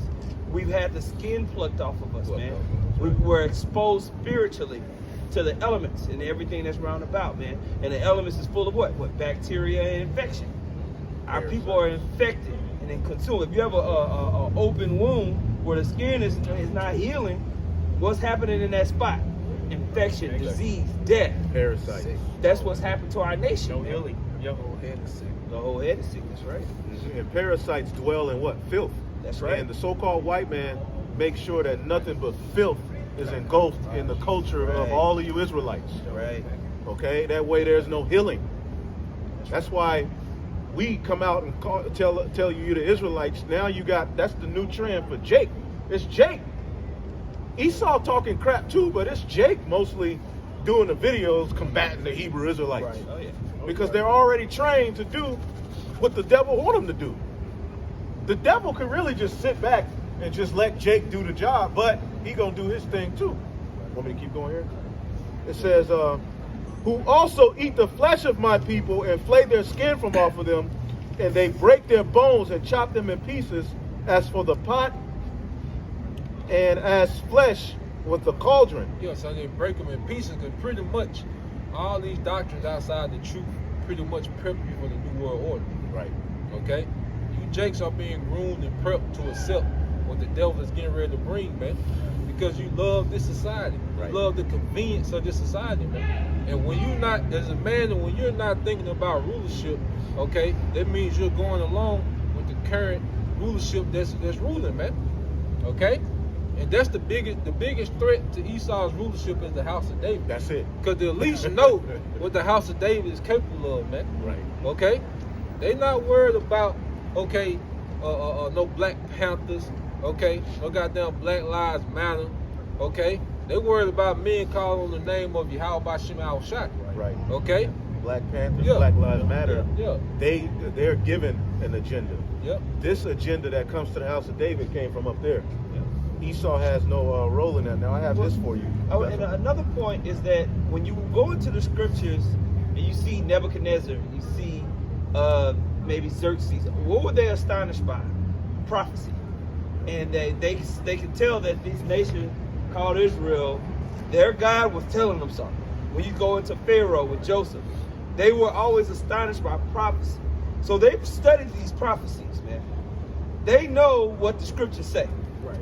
We've had the skin plucked off of us, man. We're exposed spiritually to the elements and everything that's round about, man. And the elements is full of what? Bacteria and infection. Our people are infected and then consumed. If you have a open wound where the skin is not healing, what's happening in that spot? Infection, disease, death. Parasites. That's what's happened to our nation. No healing. Your whole head is sick. The whole head is sickness, right? And parasites dwell in what? Filth. That's right. And the so-called white man makes sure that nothing but filth is engulfed in the culture of all of you Israelites. Right. Okay? That way there's no healing. That's why we come out and tell you the Israelites, now you got, that's the new trend for Jake. It's Jake. Esau talking crap too, but it's Jake mostly doing the videos combating the Hebrew Israelites. Right. Oh, yeah. Because they're already trained to do what the devil want them to do. The devil could really just sit back and just let Jake do the job, but he gonna do his thing too. Want me to keep going here? It says, who also eat the flesh of my people and flay their skin from off of them, and they break their bones and chop them in pieces, as for the pot and as flesh with the cauldron. Yeah, so they break them in pieces, because pretty much all these doctrines outside the truth pretty much prep you for the New World Order. Right. Okay? You Jakes are being groomed and prepped to accept what the devil is getting ready to bring, man. Because you love this society. Right. You love the convenience of this society, man. And when you're not, as a man, and when you're not thinking about rulership, okay, that means you're going along with the current rulership that's ruling, man. Okay? And that's the biggest threat to Esau's rulership is the house of David. That's it. Because they at least know what the house of David is capable of, man. Right. Okay? They not worried about, okay, no Black Panthers, okay? No goddamn Black Lives Matter, okay? They worried about men calling on the name of Yahawah Shema Shai. Right. Okay? Black Panthers, Yeah. Black Lives Matter. Yeah. They're given an agenda. Yep. This agenda that comes to the house of David came from up there. Esau has no role in that. Now I have this for you. Oh, and another point is that when you go into the scriptures and you see Nebuchadnezzar, you see maybe Xerxes, what were they astonished by? Prophecy. And they can tell that this nation called Israel, their God was telling them something. When you go into Pharaoh with Joseph, they were always astonished by prophecy. So they've studied these prophecies, man. They know what the scriptures say. Right.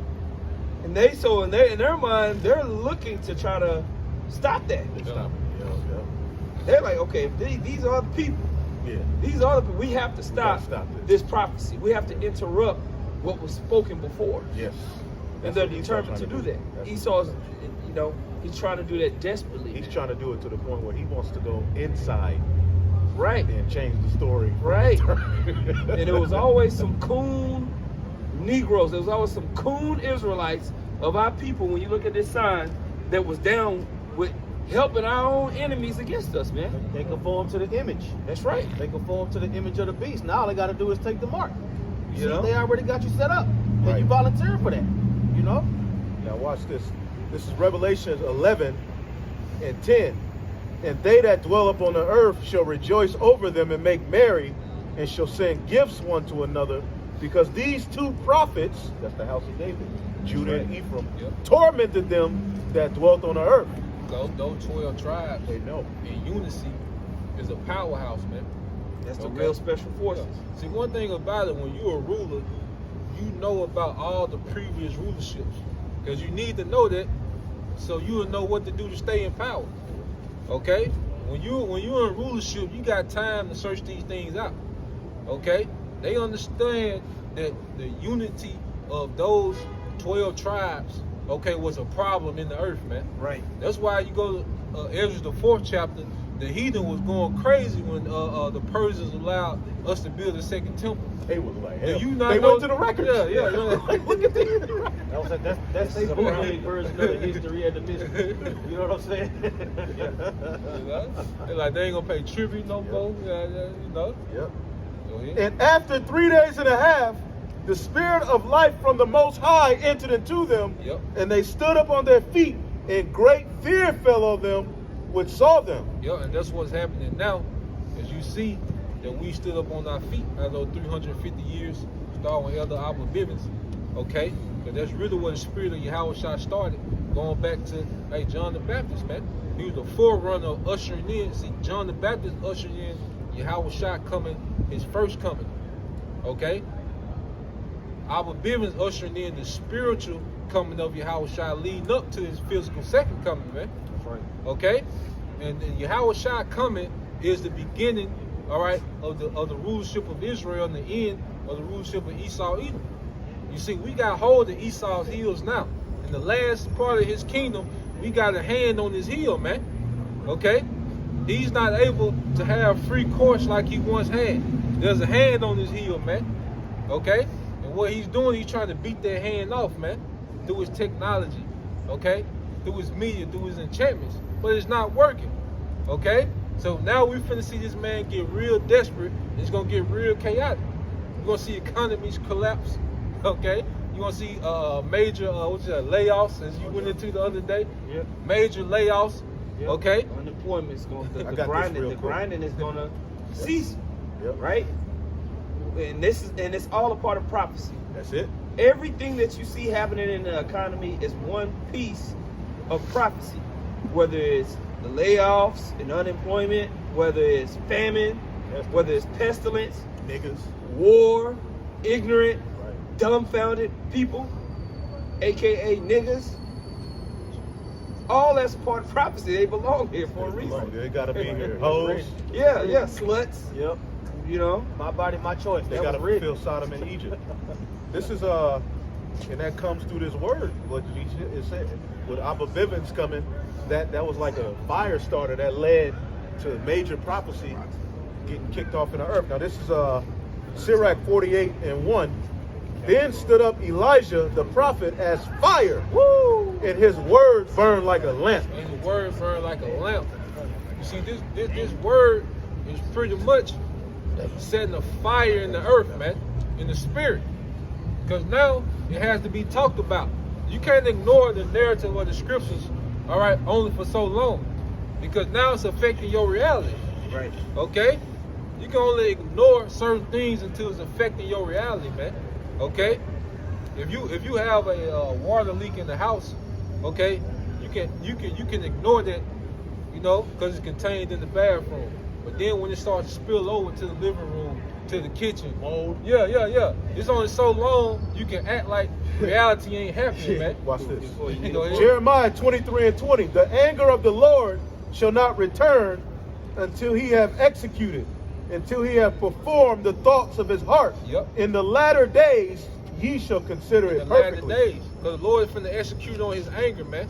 And they in their mind, they're looking to try to stop that. Stop it. Yeah. They're like, okay, if these are the people. Yeah. These are the people. We have to stop this prophecy. We have to interrupt what was spoken before. Yes. And they're determined to do that. Esau's, he's trying to do that desperately. He's trying to do it to the point where he wants to go inside. Right. And change the story. Right. And it was always some coon Negroes. There was always some coon Israelites of our people, when you look at this sign, that was down with helping our own enemies against us, man. They conform to the image. That's right. They conform to the image of the beast. Now all they got to do is take the mark. You See, know? they already got you set up. And Right. you volunteer for that. You know? Now watch this. This is Revelation 11:10. And they that dwell upon the earth shall rejoice over them and make merry, and shall send gifts one to another, because these two prophets, that's the house of David, Judah and Ephraim, tormented them that dwelt on the earth. Those 12 tribes, They know. in unity, is a powerhouse, man. That's the Okay. real special forces. See, one thing about it, when you're a ruler, you know about all the previous rulerships, because you need to know that, so you will know what to do to stay in power. Okay, when you're in rulership, you got time to search these things out. Okay, they understand that the unity of those 12 tribes, okay, was a problem in the earth, man. Right. That's why you go to Ezra the 4th chapter. The heathen was going crazy when the Persians allowed us to build a second temple. They was like, Do hell. you not They know? went to the records. Yeah. Look at the That's the Quranic version of the history of the mystery. You know what I'm saying? You know? They're like, they ain't gonna pay tribute no more. Yeah, you know. Yep. Go ahead. And after 3 days and a half, the spirit of life from the Most High entered into them, Yep. and they stood up on their feet, and great fear fell on them which saw them. Yeah, and that's what's happening now. As you see that we stood up on our feet as those 350 years, starting with Elder Abba Bivens, okay? Because that's really where the spirit of Yahawah started, going back to, hey, John the Baptist, man. He was the forerunner of ushering in. See, John the Baptist ushered in Yahawah coming, his first coming, okay? Abba Bivens ushering in the spiritual coming of Yahawah leading up to his physical second coming, man. Right. Okay, and Yahawah coming is the beginning, all right, of the rulership of Israel and the end of the rulership of Esau Edom. You see, we got hold of Esau's heels now. In the last part of his kingdom, we got a hand on his heel, man. Okay, he's not able to have free course like he once had. There's a hand on his heel, man. Okay, and what he's doing, he's trying to beat that hand off, man, through his technology. Okay. Through his media, through his enchantments, but it's not working, okay? So now we're finna see this man get real desperate, and it's gonna get real chaotic. We're gonna see economies collapse, okay? You're gonna see major layoffs, as you went into the other day. Yep. Major layoffs, Yep. okay? Unemployment's going I the got this grinding. real The quick. grinding is gonna cease, Yep. right? And it's all a part of prophecy. That's it. Everything that you see happening in the economy is one piece of prophecy, whether it's the layoffs and unemployment, whether it's famine, whether it's pestilence, Niggas. war, ignorant, Right. dumbfounded people, aka niggas. All that's part of prophecy. They belong here for a reason. They gotta be here. Hoes. Yeah, sluts. Yep. You know, My body, my choice. They That gotta was written. fulfill Sodom and Egypt. This is and that comes through this word. What it said with Abba Bivens coming, that was like a fire starter that led to major prophecy getting kicked off in the earth. Now this is Sirach 48:1. Then stood up Elijah the prophet as fire, and his word burned like a lamp. And the word burned like a lamp. You see, this word is pretty much setting a fire in the earth, man, in the spirit. Because now it has to be talked about. You can't ignore the narrative of the scriptures, all right, only for so long. Because now it's affecting your reality. right? Okay? You can only ignore certain things until it's affecting your reality, man. Okay? If you have a water leak in the house, okay, you can ignore that, you know, because it's contained in the bathroom. But then when it starts to spill over to the living room, to the kitchen, Mold. yeah. It's only so long you can act like reality ain't happening, man. Watch this. Go ahead. Jeremiah 23:20. The anger of the Lord shall not return until he have executed, until he have performed the thoughts of his heart. Yep. In the latter days, ye shall consider In it the latter perfectly. days, because the Lord is finna execute on his anger, man.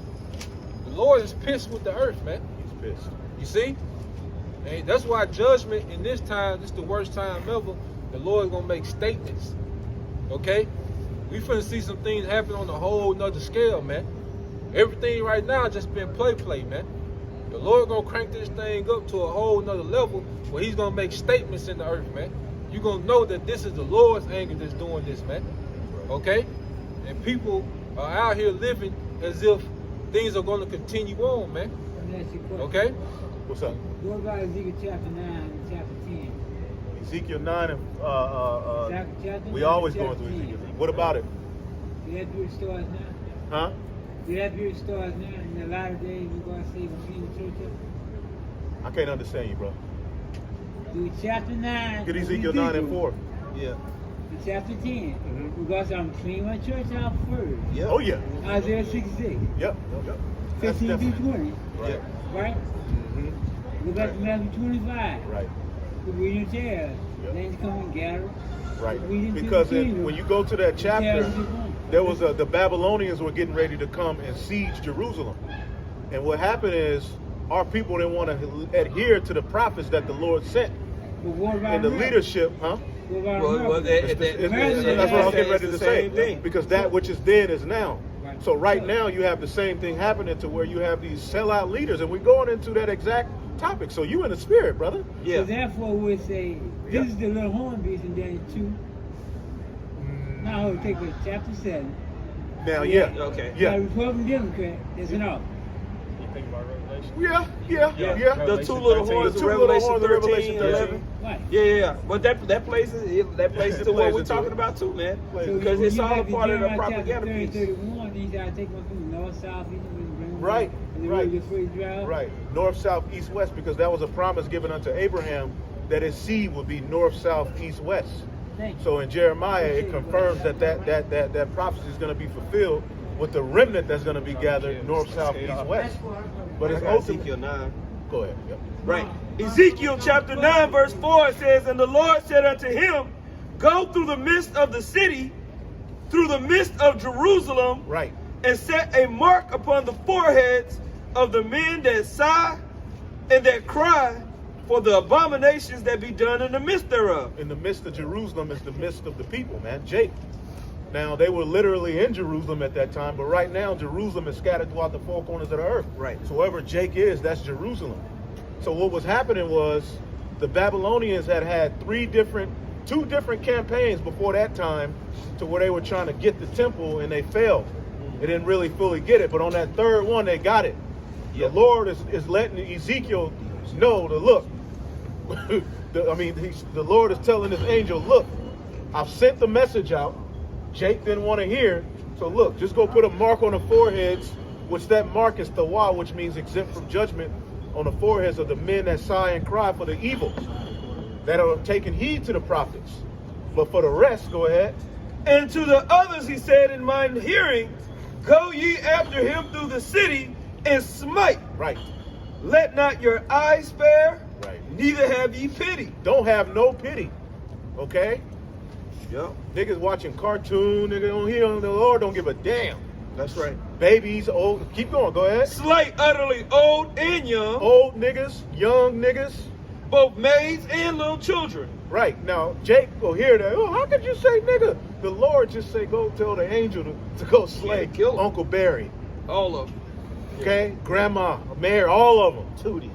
The Lord is pissed with the earth, man. He's pissed. You see? And that's why judgment in this time, this is the worst time ever, the Lord is gonna make statements. Okay? We finna see some things happen on a whole nother scale, man. Everything right now just been play, man. The Lord gonna crank this thing up to a whole nother level where he's gonna make statements in the earth, man. You're gonna know that this is the Lord's anger that's doing this, man. Okay? And people are out here living as if things are gonna continue on, man. Okay? What's up? What about Ezekiel chapter 9 and chapter 10? Ezekiel 9 and Chapter we 9 always and going chapter through 10. Ezekiel. What about it? You have to be restored now. Huh? You have to be restored now. In the latter days, you're going to see we're in the church. I can't understand you, bro. Do chapter 9. Get Ezekiel 9 and 4. Yeah. To chapter 10. Because I'm cleaning my church out first. Yeah. Oh, yeah. Isaiah 66. Yep. 15 through 20. Right. Right? Look at Matthew 25. Right. The reading tells. Yep. Then come and gather. Right. Reading to Because the kingdom. when you go to that chapter, Tells you one. there was the Babylonians were getting ready to come and siege Jerusalem. And what happened is our people didn't want to adhere to the prophets that the Lord sent. But what about And the America? leadership, huh? What about Well, America? That's what I was getting ready to say. Same thing. Because that which is then is now. Right. So right now you have the same thing happening to where you have these sellout leaders, and we're going into that exact topic. So you in the spirit, brother. Yeah. So therefore we say, this is the little horn beast in Daniel 2. Now we'll take it chapter 7. Now, yeah. Okay. Now Yeah. Republican Democrat, there's an off. You think about Revelation? Yeah. The two little horns The of two little Revelation horns of 13, Revelation 11. Right. Yeah. But that plays into what plays we're into talking it. about too, man. Plays Because when it's you all a have part of the Jeremiah chapter propaganda 30, piece. 31, then you gotta take one from the north, south, east, and bring them Right, and the right. road gets free to drive. Right. North, south, east, west, because that was a promise given unto Abraham that his seed would be north, south, east, west. Thank you. So in Jeremiah, it confirms that prophecy is going to be fulfilled with the remnant that's going to be gathered north, south, east, west. But it's ultimately. Ezekiel 9. Go ahead. Yep. Right. Ezekiel chapter 9 verse 4 says, and the Lord said unto him, go through the midst of the city, through the midst of Jerusalem, Right. and set a mark upon the foreheads of the men that sigh and that cry for the abominations that be done in the midst thereof. In the midst of Jerusalem is the midst of the people, man. Jake. Now, they were literally in Jerusalem at that time, but right now, Jerusalem is scattered throughout the four corners of the earth. Right. So wherever Jake is, that's Jerusalem. So what was happening was the Babylonians had two different campaigns before that time to where they were trying to get the temple, and they failed. They didn't really fully get it, but on that third one, they got it. The Lord is letting Ezekiel know to look. The Lord is telling his angel, look, I've sent the message out. Jake didn't want to hear. So look, just go put a mark on the foreheads, which that mark is Yahawah, which means exempt from judgment, on the foreheads of the men that sigh and cry for the evil, that are taking heed to the prophets. But for the rest, go ahead. And to the others he said in mine hearing, go ye after him through the city and smite. Right. Let not your eyes spare, Right. neither have ye pity. Don't have no pity. Okay? Yep. Niggas watching cartoon, nigga don't hear the Lord don't give a damn. That's right. Babies, old, keep going, go ahead. Slay utterly old and young, Old niggas, young niggas. both maids and little children. Right. Now, Jake will hear that. Oh, how could you say nigga? The Lord just say, go tell the angel to go slay Yeah, kill 'em. Uncle Barry. All of them. Okay? Grandma, Mary, all of them. Tootie.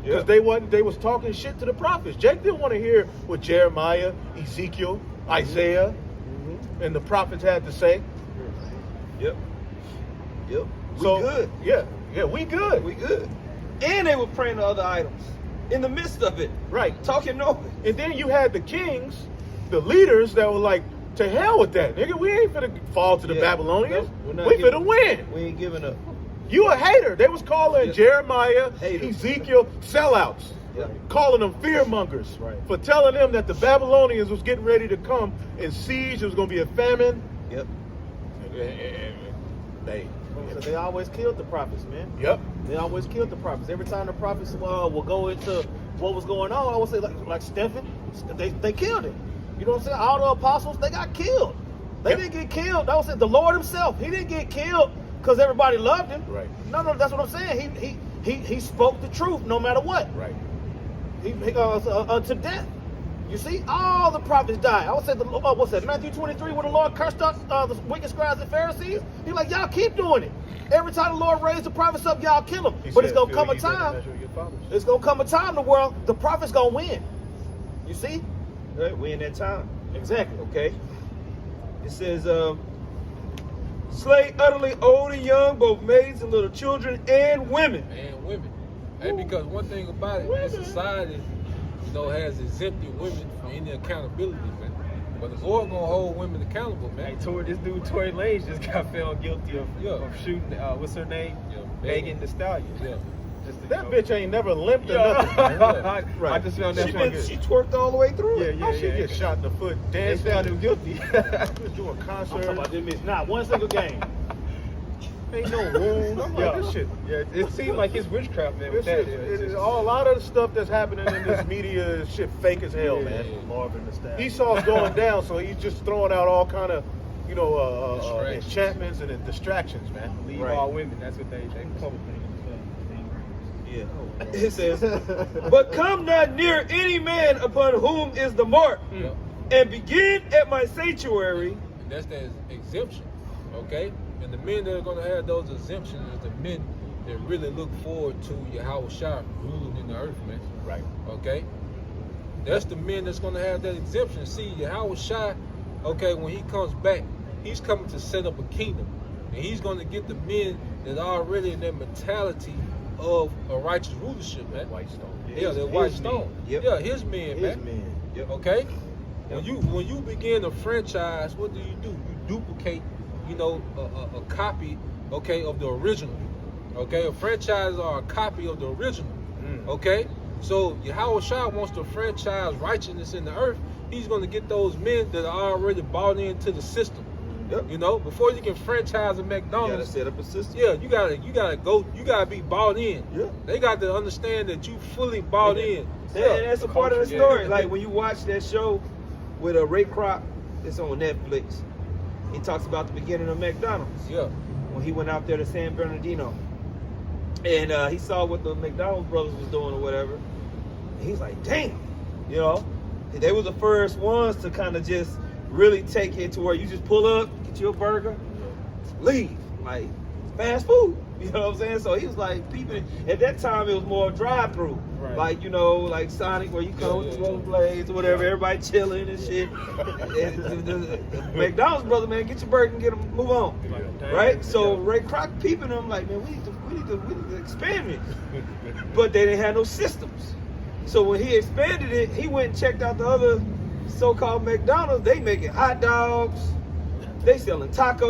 Because they was talking shit to the prophets. Jake didn't want to hear what Jeremiah, Ezekiel, Isaiah, and the prophets had to say. Yep. Yep. So, We good. Yeah, we good. We good. And they were praying to other idols in the midst of it. Right. Talking noise. And then you had the kings, the leaders that were like, to hell with that, nigga. We ain't finna fall to the Babylonians. Nope, We finna win. We ain't giving up. You a hater. They was calling Jeremiah, Haters. Ezekiel, sellouts. Yeah. Calling them fear mongers. Right. For telling them that the Babylonians was getting ready to come and siege. It was going to be a famine. Yep. They always killed the prophets, man. Yep. They always killed the prophets. Every time the prophets will go into what was going on, I would say like Stephen, they killed him. You know what I'm saying? All the apostles, they got killed. They didn't get killed. That was it. The Lord himself, he didn't get killed because everybody loved him. Right. No, that's what I'm saying. He spoke the truth no matter what. Right. Unto death. You see, all the prophets died. I would say, what's that, Matthew 23, where the Lord cursed out the wicked scribes and Pharisees? He's like, y'all keep doing it. Every time the Lord raised the prophets up, y'all kill them. But it's going to come a time, the world, the prophets going to win. You see? Right, we in that time. Exactly. Okay. It says, slay utterly old and young, both maids and little children and women. And because one thing about it, this society, has exempted women from any accountability, man. But the Lord gonna hold women accountable, man. Hey, this dude Tory Lanez just got found guilty of shooting. What's her name? Megan Thee Stallion. Yeah. That bitch ain't never limped or nothing. Right. I just found that she twerked all the way through. Yeah. She get shot in the foot. They found him guilty. Was doing concert. I'm talking about they missed not one single game. Ain't no wound. I'm like, this shit. Yeah, it seemed like his witchcraft, man. A lot of the stuff that's happening in this media is shit fake as hell, man. Esau's going down, so he's just throwing out all kind of, enchantments and distractions, man. Leave all women. That's what they publicly. Yeah. It says, but come not near any man upon whom is the mark, and begin at my sanctuary. And that's that exemption, okay? And the men that are going to have those exemptions is the men that really look forward to Yahawah ruling in the earth, man. Right. Okay? That's the men that's going to have that exemption. See, Yahawah, okay, when he comes back, he's coming to set up a kingdom. And he's going to get the men that are already in that mentality of a righteous rulership, man. White stone. Yeah, that white stone. Yep. Yeah, his men, man. His men. Yep. Okay? Yep. When you begin a franchise, what do? You duplicate, a copy, okay, of the original. Okay? A franchise are a copy of the original. Okay? So Yahawah wants to franchise righteousness in the earth. He's going to get those men that are already bought into the system. Yep. Before you can franchise a McDonald's, You gotta set up a system. Yeah, you gotta be bought in. Yeah. They got to understand that you fully bought in. And that's a part of the story. Like when you watch that show with Ray Kroc, it's on Netflix. He talks about the beginning of McDonald's. Yeah. When he went out there to San Bernardino, and he saw what the McDonald's brothers was doing or whatever. He's like, damn, they were the first ones to kind of just really take it to where you just pull up, get you a burger, leave, like fast food. You know what I'm saying? So he was like peeping. At that time, it was more drive-through, like like Sonic, where you come with the rollerblades or whatever, everybody chilling and shit. The McDonald's brother, man, get your burger and move on, right? So Ray Kroc peeping them like, man, we need to expand it, but they didn't have no systems. So when he expanded it, he went and checked out the other so-called McDonald's. They making hot dogs, they selling tacos.